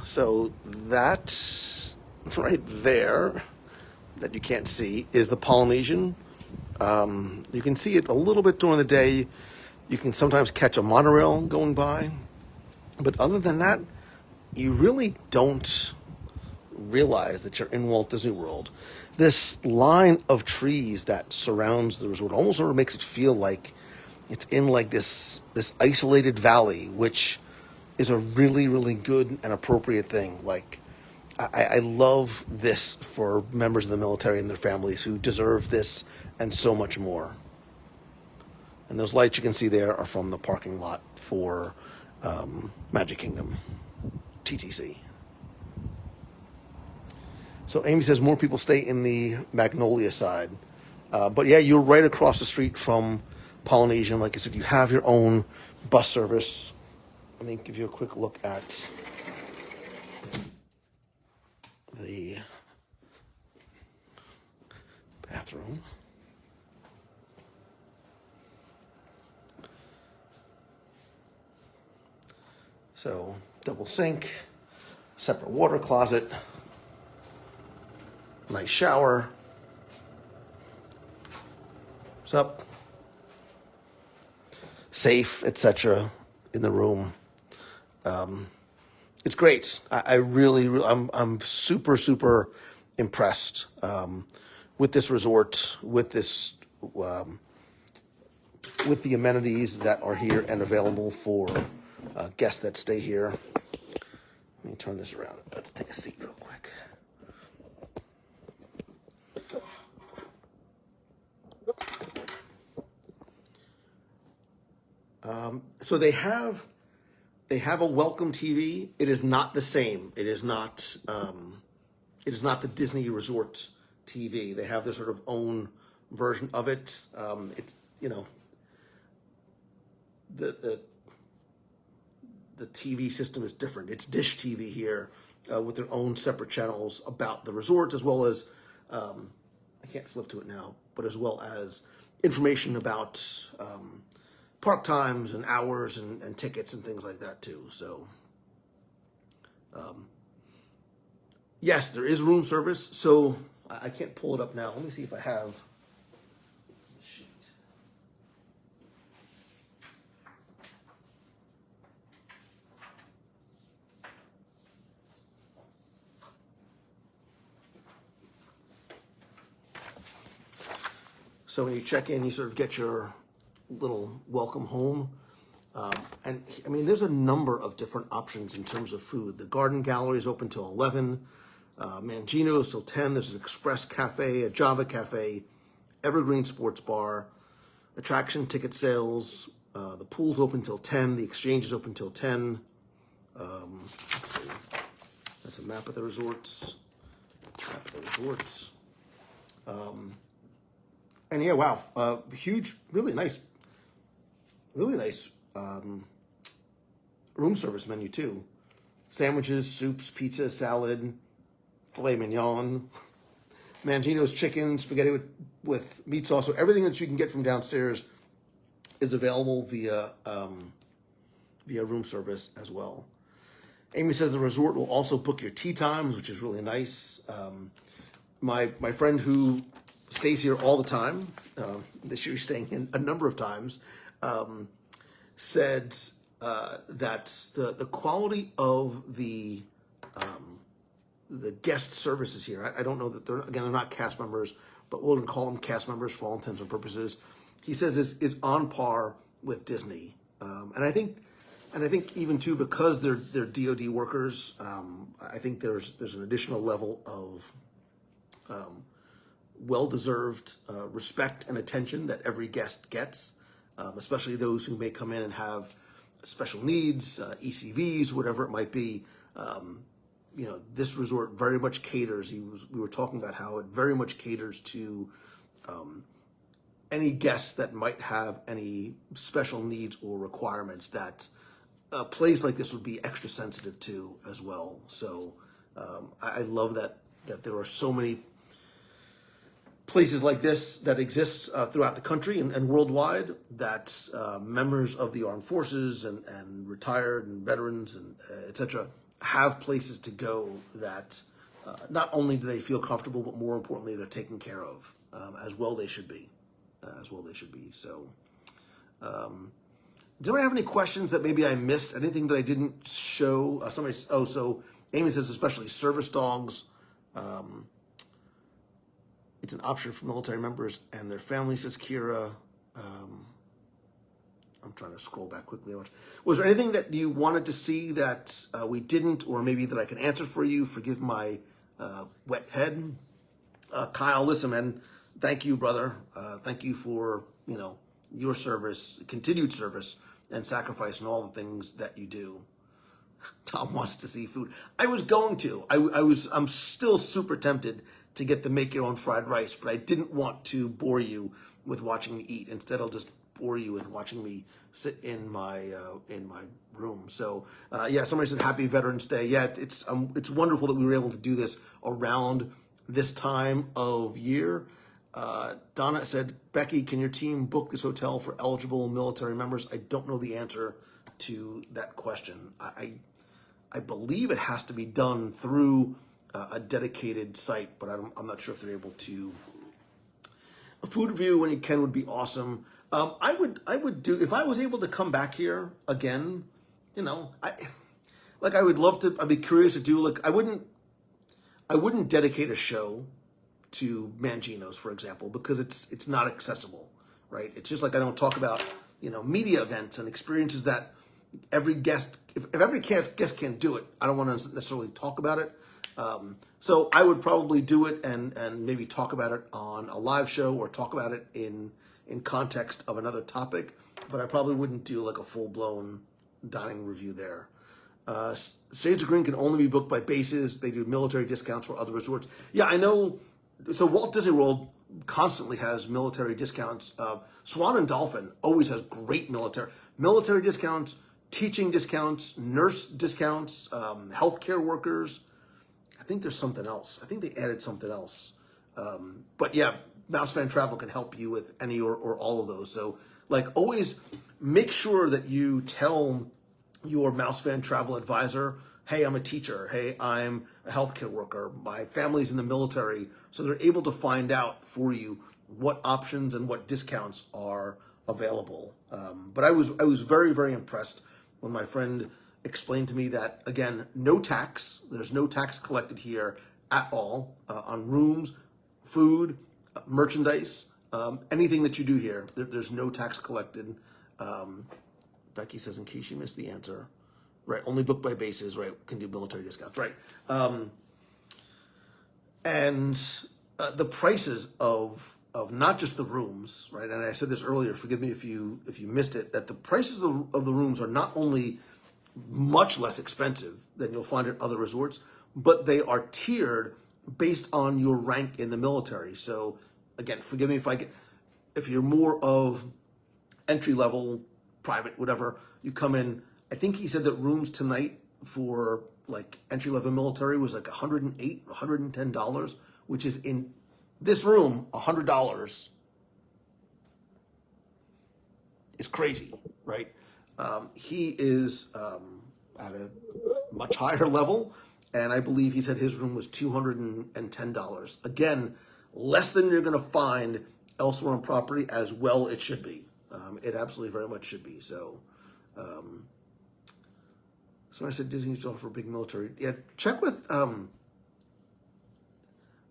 So that right there that you can't see is the Polynesian. You can see it a little bit during the day. You can sometimes catch a monorail going by. But other than that, you really don't realize that you're in Walt Disney World. This line of trees that surrounds the resort almost sort of makes it feel like it's in like this isolated valley, which is a really, really good and appropriate thing. Like, I love this for members of the military and their families who deserve this and so much more. And those lights you can see there are from the parking lot for Magic Kingdom, TTC. So Amy says more people stay in the Magnolia side. But yeah, you're right across the street from Polynesian. Like I said, you have your own bus service. Let me give you a quick look at the bathroom. So, double sink, separate water closet, nice shower. What's up? Safe, etc. in the room. It's great. I really, I'm super, super impressed with this resort, with this, with the amenities that are here and available for guests that stay here. Let me turn this around. Let's take a seat real quick. So they have a welcome TV. It is not the same. It is not the Disney Resort TV. They have their sort of own version of it. It's the TV system is different. It's Dish TV here with their own separate channels about the resort, as well as I can't flip to it now, but as well as information about park times and hours and tickets and things like that too. So, yes, there is room service. So I can't pull it up now. Let me see if I have the sheet. So when you check in, you sort of get your little welcome home. And I mean, there's a number of different options in terms of food. The garden gallery is open till 11. Mangino's till 10. There's an express cafe, a Java cafe, Evergreen Sports Bar, attraction ticket sales. The pool's open till 10. The exchange is open till 10. Let's see. That's a map of the resorts. And yeah, wow, huge, really nice room service menu too. Sandwiches, soups, pizza, salad, filet mignon, Mangino's chicken, spaghetti with meat sauce. So everything that you can get from downstairs is available via room service as well. Amy says the resort will also book your tea times, which is really nice. My friend who stays here all the time, this year he's staying in a number of times, said that the quality of the the guest services here. I don't know that they're not cast members, but we'll call them cast members for all intents and purposes. He says is on par with Disney, and I think even too, because they're DoD workers, I think there's an additional level of well-deserved respect and attention that every guest gets, especially those who may come in and have special needs, ECVs, whatever it might be. This resort very much caters. We were talking about how it very much caters to any guests that might have any special needs or requirements that a place like this would be extra sensitive to as well. So I love that there are so many places like this that exist throughout the country and worldwide, that members of the armed forces and retired and veterans and etc. have places to go that not only do they feel comfortable, but more importantly, they're taken care of as well they should be. So, does anybody have any questions that maybe I missed? Anything that I didn't show? So Amy says especially service dogs. It's an option for military members and their families, says Kira. I'm trying to scroll back quickly. Was there anything that you wanted to see that we didn't, or maybe that I can answer for you? Forgive my wet head. Kyle, listen, man, thank you, brother. Thank you for, your service, continued service, and sacrifice and all the things that you do. Tom wants to see food. I was going to. I'm still super tempted to get the make your own fried rice, but I didn't want to bore you with watching me eat. Instead, I'll just bore you with watching me sit in my room. So somebody said Happy Veterans Day. Yeah, it's wonderful that we were able to do this around this time of year. Donna said, Becky, can your team book this hotel for eligible military members? I don't know the answer to that question. I believe it has to be done through a dedicated site, but I'm not sure if they're able to. A food review when you can would be awesome. I would do, if I was able to come back here again, I would love to. I'd be curious to do, I wouldn't dedicate a show to Mangino's, for example, because it's not accessible, right? It's just like I don't talk about, media events and experiences that every guest, if every guest can't do it, I don't want to necessarily talk about it. So I would probably do it and maybe talk about it on a live show or talk about it in context of another topic, but I probably wouldn't do a full-blown dining review there. Shades of Green can only be booked by bases. They do military discounts for other resorts. Yeah, I know. So Walt Disney World constantly has military discounts. Swan and Dolphin always has great military discounts, teaching discounts, nurse discounts, healthcare workers. I think there's something else. I think they added something else. But yeah, Mouse Fan Travel can help you with any or all of those. So always make sure that you tell your Mouse Fan Travel advisor, hey, I'm a teacher. Hey, I'm a healthcare worker. My family's in the military. So they're able to find out for you what options and what discounts are available. But I was very, very impressed when my friend explained to me that, again, no tax. There's no tax collected here at all on rooms, food, merchandise, anything that you do here. There's no tax collected. Becky says, in case you missed the answer, right? Only booked by bases, right? Can do military discounts, right? And the prices of not just the rooms, right? And I said this earlier. Forgive me if you missed it. That the prices of the rooms are not only much less expensive than you'll find at other resorts, but they are tiered based on your rank in the military. So again, forgive me if you're more of entry level, private, whatever, you come in. I think he said that rooms tonight for entry level military was $108, $110, which is in this room, $100 is crazy, right? He is at a much higher level, and I believe he said his room was $210. Again, less than you're going to find elsewhere on property, as well it should be. It absolutely very much should be. So, somebody said Disney used to offer big military. Yeah, check with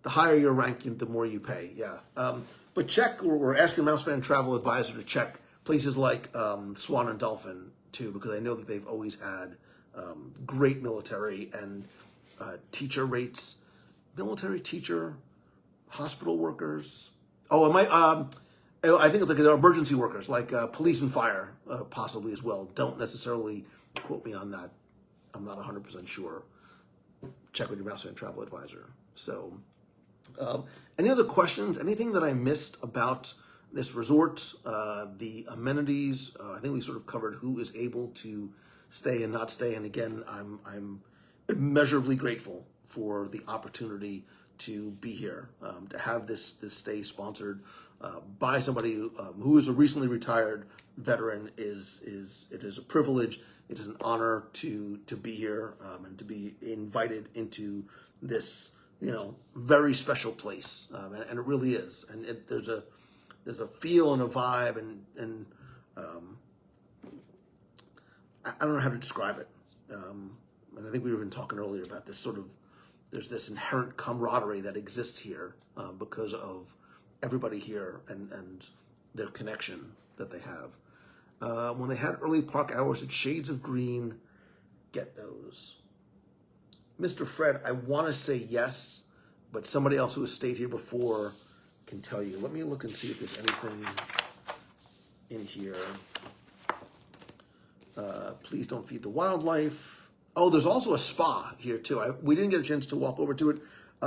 the higher your ranking, the more you pay. Yeah. But check, or ask your Mouse Fan travel advisor to check places like Swan and Dolphin too, because I know that they've always had great military and teacher rates, military teacher, hospital workers. Oh, I think it's like emergency workers, like police and fire, possibly as well. Don't necessarily quote me on that. I'm not 100% sure. Check with your Mouse Fan travel advisor. So, any other questions? Anything that I missed about this resort? The amenities? I think we sort of covered who is able to stay and not stay. And again, I'm immeasurably grateful for the opportunity to be here, to have this stay sponsored by somebody who is a recently retired veteran. It is a privilege. It is an honor to be here and to be invited into this very special place, and it really is. And there's a feel and a vibe, and I don't know how to describe it. And I think we were even talking earlier about this sort of, there's this inherent camaraderie that exists here because of everybody here and their connection that they have. When they had early park hours at Shades of Green, get those. Mr. Fred, I want to say yes, but somebody else who has stayed here before can tell you. Let me look and see if there's anything in here. Please don't feed the wildlife. Oh, there's also a spa here too. We didn't get a chance to walk over to it.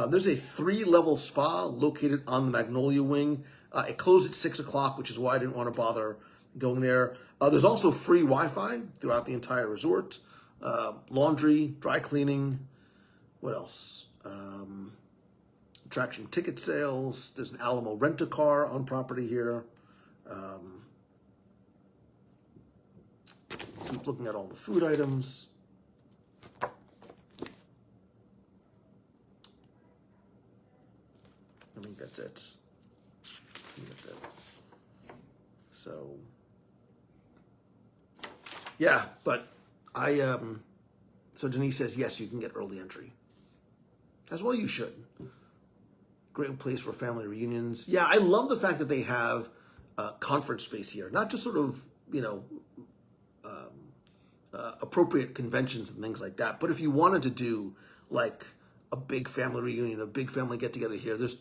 There's a 3-level spa located on the Magnolia Wing. It closed at 6 o'clock, which is why I didn't want to bother going there. There's also free Wi-Fi throughout the entire resort. Laundry, dry cleaning. What else? Attraction ticket sales. There's an Alamo rent-a-car on property here. Keep looking at all the food items. I think that's it. So, yeah, but so Denise says, yes, you can get early entry. As well you should. Great place for family reunions. Yeah, I love the fact that they have conference space here. Not just sort of, appropriate conventions and things like that. But if you wanted to do like a big family reunion, a big family get together here, there's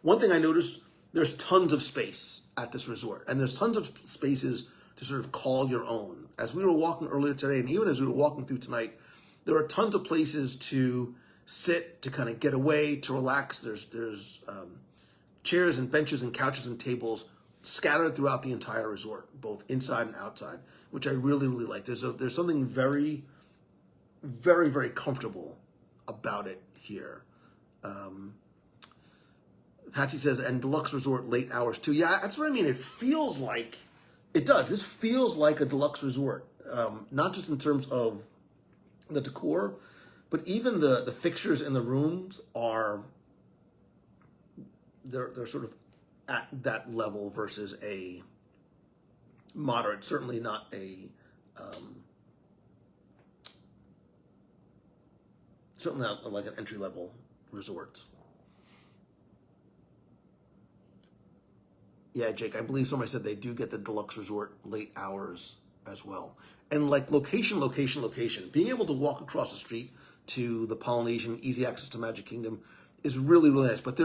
one thing I noticed, there's tons of space at this resort, and there's tons of spaces to sort of call your own. As we were walking earlier today, and even as we were walking through tonight, there are tons of places to sit, to kind of get away, to relax. There's chairs and benches and couches and tables scattered throughout the entire resort, both inside and outside, which I really, really like. There's something very, very, very comfortable about it here. Patsy says, and deluxe resort late hours too. Yeah, that's what I mean. It feels like, it does. This feels like a deluxe resort, not just in terms of the decor, but even the fixtures in the rooms they're sort of at that level versus a moderate, certainly not a, certainly not like an entry-level resort. Yeah, Jake, I believe somebody said they do get the deluxe resort late hours as well. And like location. Being able to walk across the street to the Polynesian, easy access to Magic Kingdom is really, really nice. But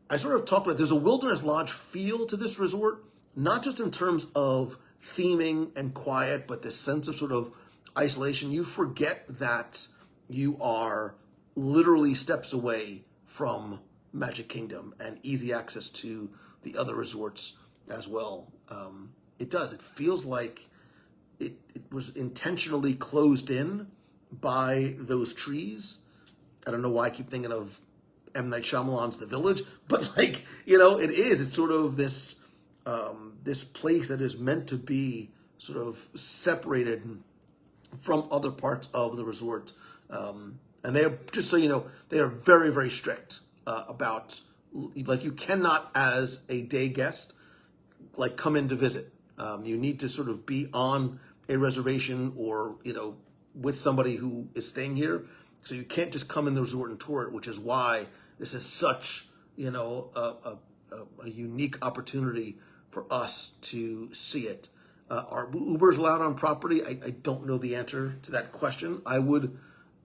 I sort of talked about, there's a Wilderness Lodge feel to this resort, not just in terms of theming and quiet, but this sense of sort of isolation. You forget that you are literally steps away from Magic Kingdom and easy access to the other resorts as well. It feels like it was intentionally closed in by those trees. I don't know why I keep thinking of M. Night Shyamalan's The Village, but it is. It's sort of this this place that is meant to be sort of separated from other parts of the resort. And they are, just so you know, they are very, very strict about, you cannot, as a day guest, come in to visit. You need to sort of be on a reservation or, with somebody who is staying here. So you can't just come in the resort and tour it, which is why this is such, a unique opportunity for us to see it. Are Ubers allowed on property? I don't know the answer to that question. I would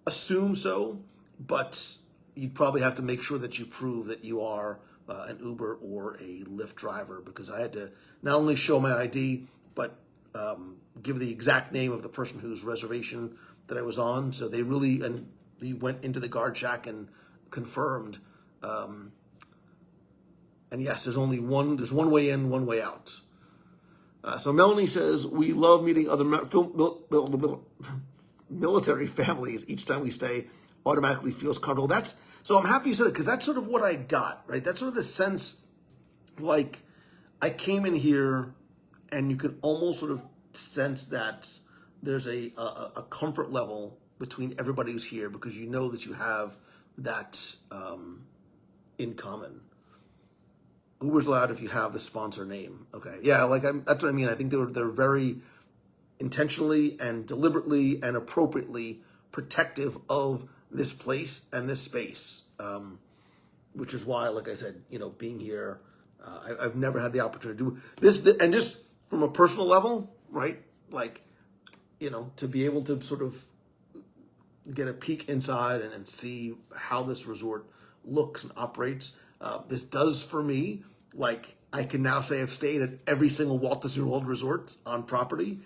assume so, but you'd probably have to make sure that you prove that you are an Uber or a Lyft driver, because I had to not only show my ID, but give the exact name of the person whose reservation that I was on. So they went into the guard shack and confirmed. And yes, there's one way in, one way out. So Melanie says, we love meeting other military families. Each time we stay, automatically feels comfortable. So I'm happy you said it, because that's sort of what I got, right? That's sort of the sense, like, I came in here and you could almost sort of sense that there's a comfort level between everybody who's here, because you know that you have that in common. Uber's allowed if you have the sponsor name. Okay, yeah, that's what I mean. I think they're very intentionally and deliberately and appropriately protective of this place and this space, which is why, like I said, being here, I've never had the opportunity to do this, and just from a personal level, right? Like, to be able to sort of get a peek inside and see how this resort looks and operates. This does for me, like, I can now say I've stayed at every single Walt Disney World resort on property,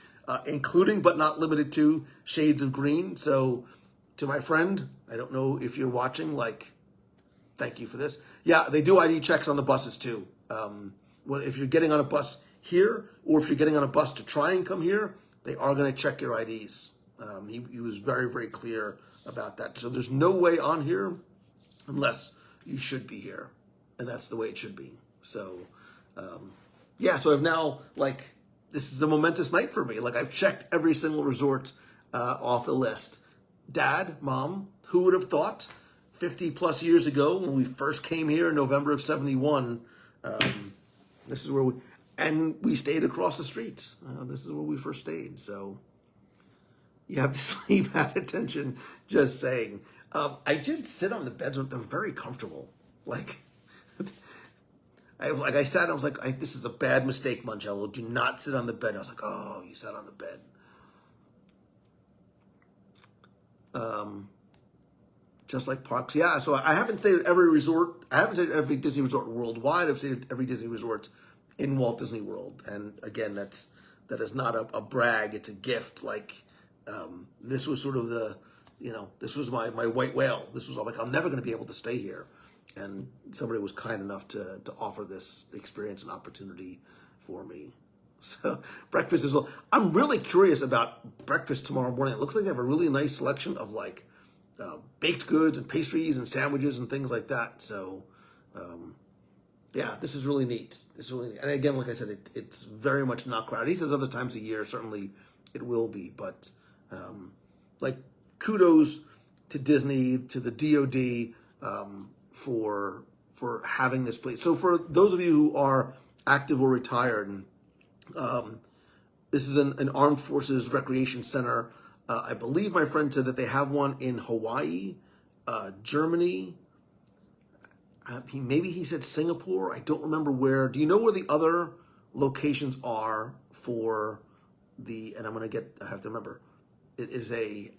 including but not limited to Shades of Green. So to my friend, I don't know if you're watching, like, thank you for this. Yeah, they do ID checks on the buses too. Well, if you're getting on a bus here, or if you're getting on a bus to try and come here, they are going to check your IDs. He was very, very clear about that. So there's no way on here unless you should be here. And that's the way it should be. So, so I've now, this is a momentous night for me. Like, I've checked every single resort off the list. Dad, Mom, who would have thought 50 plus years ago when we first came here in November of 71, this is where we stayed across the street. This is where we first stayed. So you have to sleep at attention, just saying. I did sit on the beds. They're very comfortable. I sat and I was like, this is a bad mistake, Mangello. Do not sit on the bed. I was like, oh, you sat on the bed. Just like parks. Yeah, so I haven't stayed at every resort. I haven't stayed at every Disney resort worldwide. I've stayed at every Disney resort in Walt Disney World. And again, that is not a brag. It's a gift. This was sort of this was my white whale. This was I'm never going to be able to stay here. And somebody was kind enough to offer this experience and opportunity for me. So breakfast as well. I'm really curious about breakfast tomorrow morning. It looks like they have a really nice selection of baked goods and pastries and sandwiches and things like that. So this is really neat. It's really neat. And again, like I said, it's very much not crowded. He says other times a year, certainly it will be. But kudos to Disney, to the DOD, for having this place. So for those of you who are active or retired, this is an Armed Forces Recreation Center. I believe my friend said that they have one in Hawaii, Germany. Maybe he said Singapore. I don't remember where. Do you know where the other locations are for and I have to remember. It is I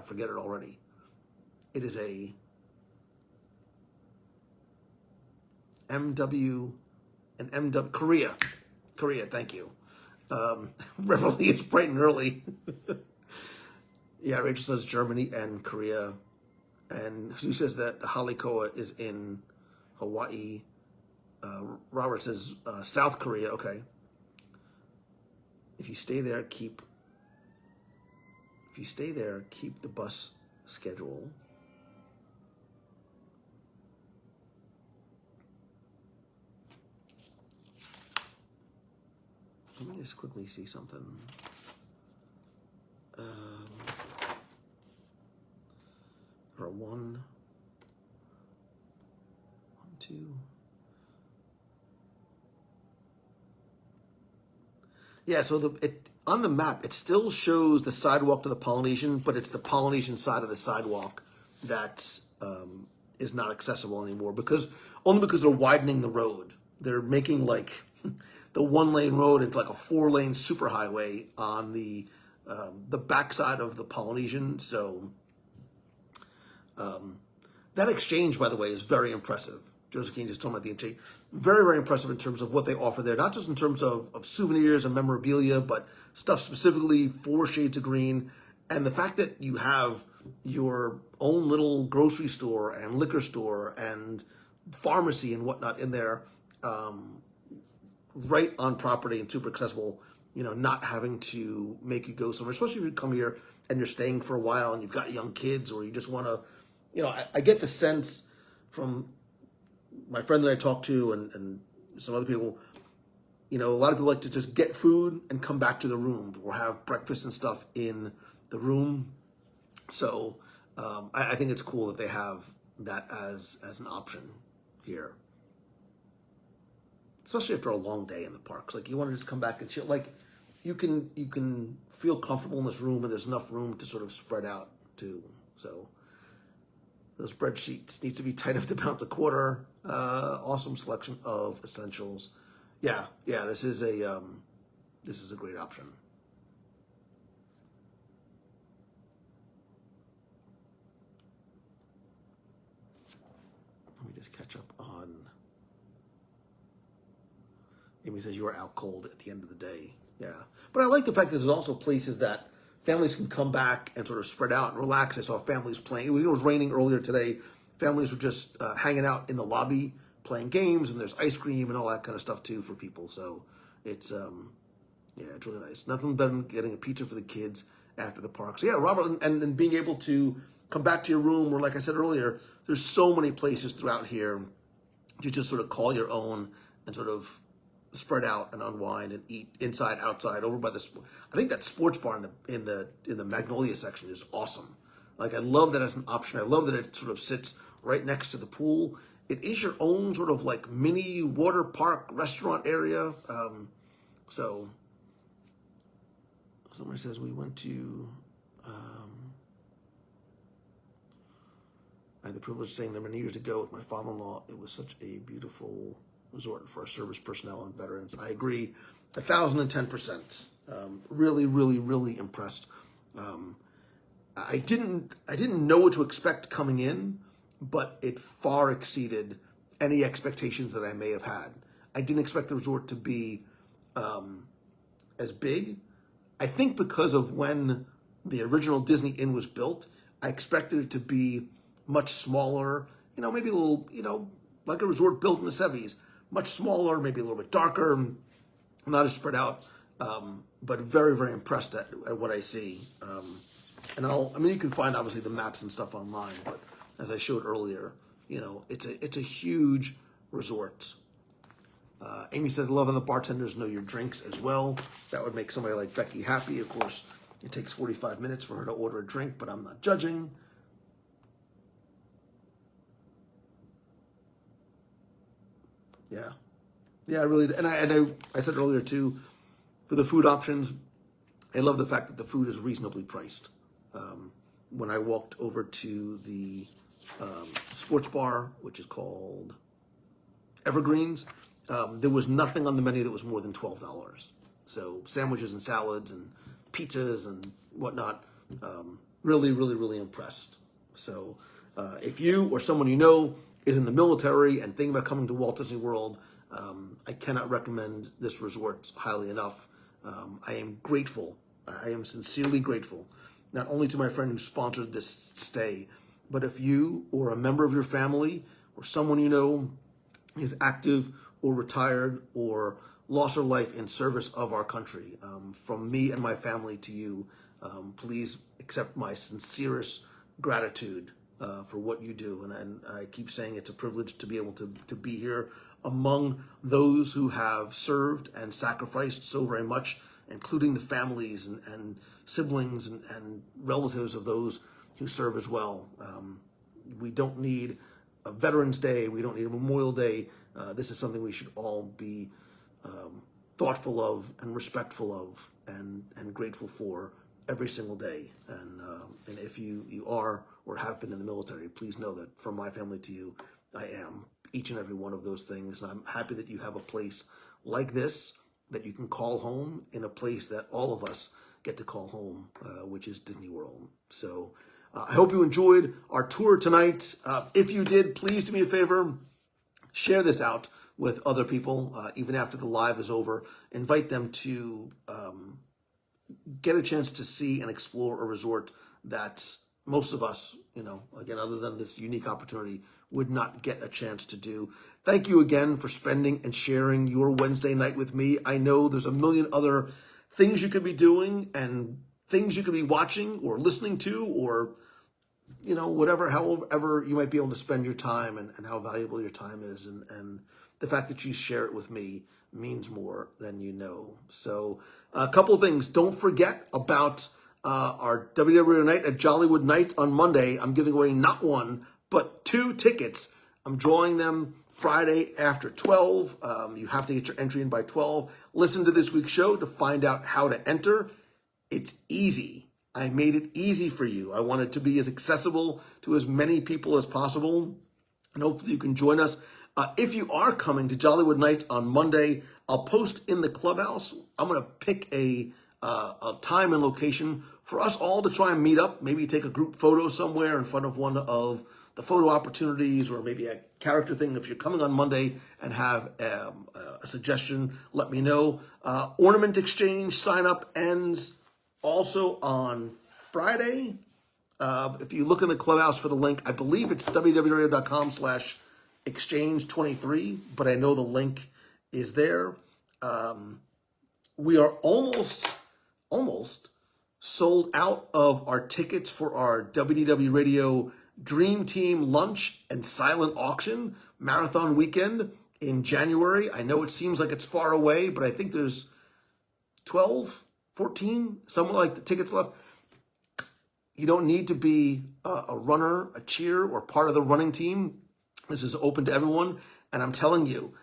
forget it already. It is a MW, Korea, thank you. Reveille is bright and early. Yeah, Rachel says Germany and Korea. And Sue says that the Halikoa is in Hawaii. Robert says South Korea, okay. If you stay there, keep the bus schedule. Let me just quickly see something. There are one, two. Yeah, so on the map, it still shows the sidewalk to the Polynesian, but it's the Polynesian side of the sidewalk that is not accessible anymore only because they're widening the road. They're making like the 1-lane road into like a 4-lane superhighway on the backside of the Polynesian. So that exchange, by the way, is very impressive. Joseph King just told me about the exchange. Very, very impressive in terms of what they offer there, not just in terms of souvenirs and memorabilia, but stuff specifically for Shades of Green. And the fact that you have your own little grocery store and liquor store and pharmacy and whatnot in there, right on property and super accessible, not having to make you go somewhere, especially if you come here and you're staying for a while and you've got young kids or you just want to, I get the sense from my friend that I talked to and some other people, a lot of people like to just get food and come back to the room or have breakfast and stuff in the room. So I think it's cool that they have that as an option here, especially after a long day in the parks. Like, you want to just come back and chill. Like, you can feel comfortable in this room, and there's enough room to sort of spread out too. So those spreadsheets needs to be tight enough to bounce a quarter. Awesome selection of essentials. Yeah. This is a great option. Let me just catch up on. Amy says you are out cold at the end of the day. Yeah, but I like the fact that there's also places that families can come back and sort of spread out and relax. I saw families playing. It was raining earlier today. Families were just hanging out in the lobby playing games, and there's ice cream and all that kind of stuff too for people. So it's it's really nice. Nothing better than getting a pizza for the kids after the park. So yeah, Robert, and being able to come back to your room, or like I said earlier, there's so many places throughout here to just sort of call your own and sort of spread out and unwind and eat inside, outside, over by the. I think that sports bar in the Magnolia section is awesome. Like, I love that as an option. I love that it sort of sits right next to the pool. It is your own sort of like mini water park restaurant area. So somebody says we went to. I had the privilege of staying there many years ago with my father-in-law. It was such a beautiful resort for our service personnel and veterans. I agree 1,010%. Really, really, really impressed. I didn't know what to expect coming in, but it far exceeded any expectations that I may have had. I didn't expect the resort to be as big. I think because of when the original Disney Inn was built, I expected it to be much smaller, maybe a little, like a resort built in the 70s, much smaller, maybe a little bit darker, not as spread out, but very, very impressed at what I see. And you can find obviously the maps and stuff online, but as I showed earlier, it's a huge resort. Amy says, loving the bartenders know your drinks as well. That would make somebody like Becky happy. Of course, it takes 45 minutes for her to order a drink, but I'm not judging. Yeah, really. And I said earlier too, for the food options, I love the fact that the food is reasonably priced. When I walked over to the sports bar, which is called Evergreens, there was nothing on the menu that was more than $12. So sandwiches and salads and pizzas and whatnot, really, really, really impressed. So if you or someone you know is in the military and thinking about coming to Walt Disney World, I cannot recommend this resort highly enough. I am grateful. I am sincerely grateful, not only to my friend who sponsored this stay, but if you or a member of your family or someone you know is active or retired or lost their life in service of our country, from me and my family to you, please accept my sincerest gratitude for what you do. And I keep saying it's a privilege to be able to be here among those who have served and sacrificed so very much, including the families and siblings and relatives of those who serve as well. We don't need a Veterans Day. We don't need a Memorial Day. This is something we should all be thoughtful of and respectful of and grateful for every single day. And if you are or have been in the military, please know that from my family to you, I am each and every one of those things. And I'm happy that you have a place like this that you can call home, in a place that all of us get to call home, which is Disney World. So I hope you enjoyed our tour tonight. If you did, please do me a favor, share this out with other people, even after the live is over. Invite them to get a chance to see and explore a resort that most of us, again, other than this unique opportunity, would not get a chance to do. Thank you again for spending and sharing your Wednesday night with me. I know there's a million other things you could be doing and things you could be watching or listening to, or whatever, however you might be able to spend your time, and how valuable your time is. And the fact that you share it with me means more than you know. So a couple of things. Don't forget about our WW night at Jollywood Nights on Monday. I'm giving away not one, but 2 tickets. I'm drawing them Friday after 12. You have to get your entry in by 12. Listen to this week's show to find out how to enter. It's easy. I made it easy for you. I want it to be as accessible to as many people as possible. And hopefully you can join us. If you are coming to Jollywood Nights on Monday, I'll post in the clubhouse. I'm going to pick a time and location for us all to try and meet up. Maybe take a group photo somewhere in front of one of the photo opportunities, or maybe a character thing. If you're coming on Monday and have a suggestion, let me know. Ornament exchange sign up ends also on Friday. If you look in the clubhouse for the link, I believe it's www.com/exchange23, but I know the link is there. We are almost sold out of our tickets for our WDW Radio Dream Team Lunch and Silent Auction Marathon Weekend in January. I know it seems like it's far away, but I think there's 12, 14, something like the tickets left. You don't need to be a runner, a cheer, or part of the running team. This is open to everyone. And I'm telling you,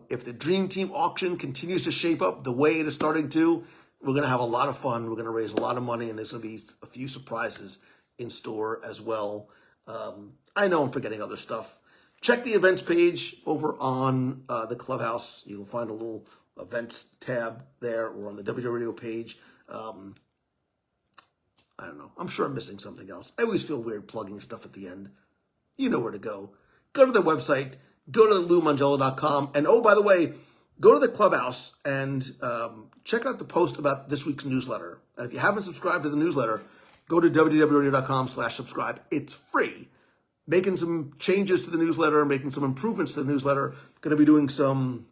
if the Dream Team auction continues to shape up the way it is starting to, we're going to have a lot of fun. We're going to raise a lot of money, and there's going to be a few surprises in store as well. I know I'm forgetting other stuff. Check the events page over on the clubhouse. You'll find a little events tab there, or on the W Radio page. I don't know. I'm sure I'm missing something else. I always feel weird plugging stuff at the end. You know where to go. Go to their website. Go to LouMangello.com. And oh, by the way, go to the clubhouse and check out the post about this week's newsletter. And if you haven't subscribed to the newsletter, go to www.radio.com/subscribe. It's free. Making some changes to the newsletter, making some improvements to the newsletter. Going to be doing some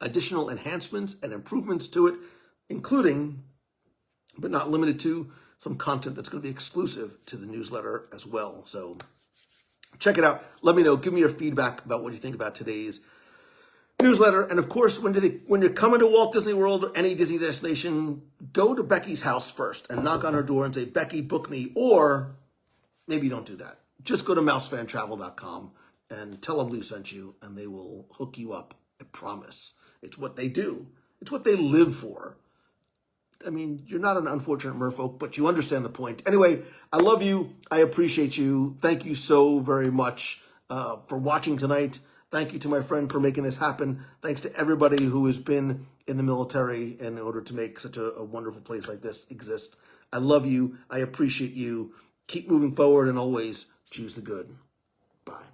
additional enhancements and improvements to it, including, but not limited to, some content that's going to be exclusive to the newsletter as well. So check it out. Let me know. Give me your feedback about what you think about today's newsletter. And of course, when you're coming to Walt Disney World or any Disney destination, go to Becky's house first and knock on her door and say, "Becky, book me." Or maybe don't do that. Just go to mousefantravel.com and tell them Lou sent you, and they will hook you up. I promise. It's what they do. It's what they live for. I mean, you're not an unfortunate merfolk, but you understand the point. Anyway, I love you. I appreciate you. Thank you so very much for watching tonight. Thank you to my friend for making this happen. Thanks to everybody who has been in the military in order to make such a wonderful place like this exist. I love you. I appreciate you. Keep moving forward, and always choose the good. Bye.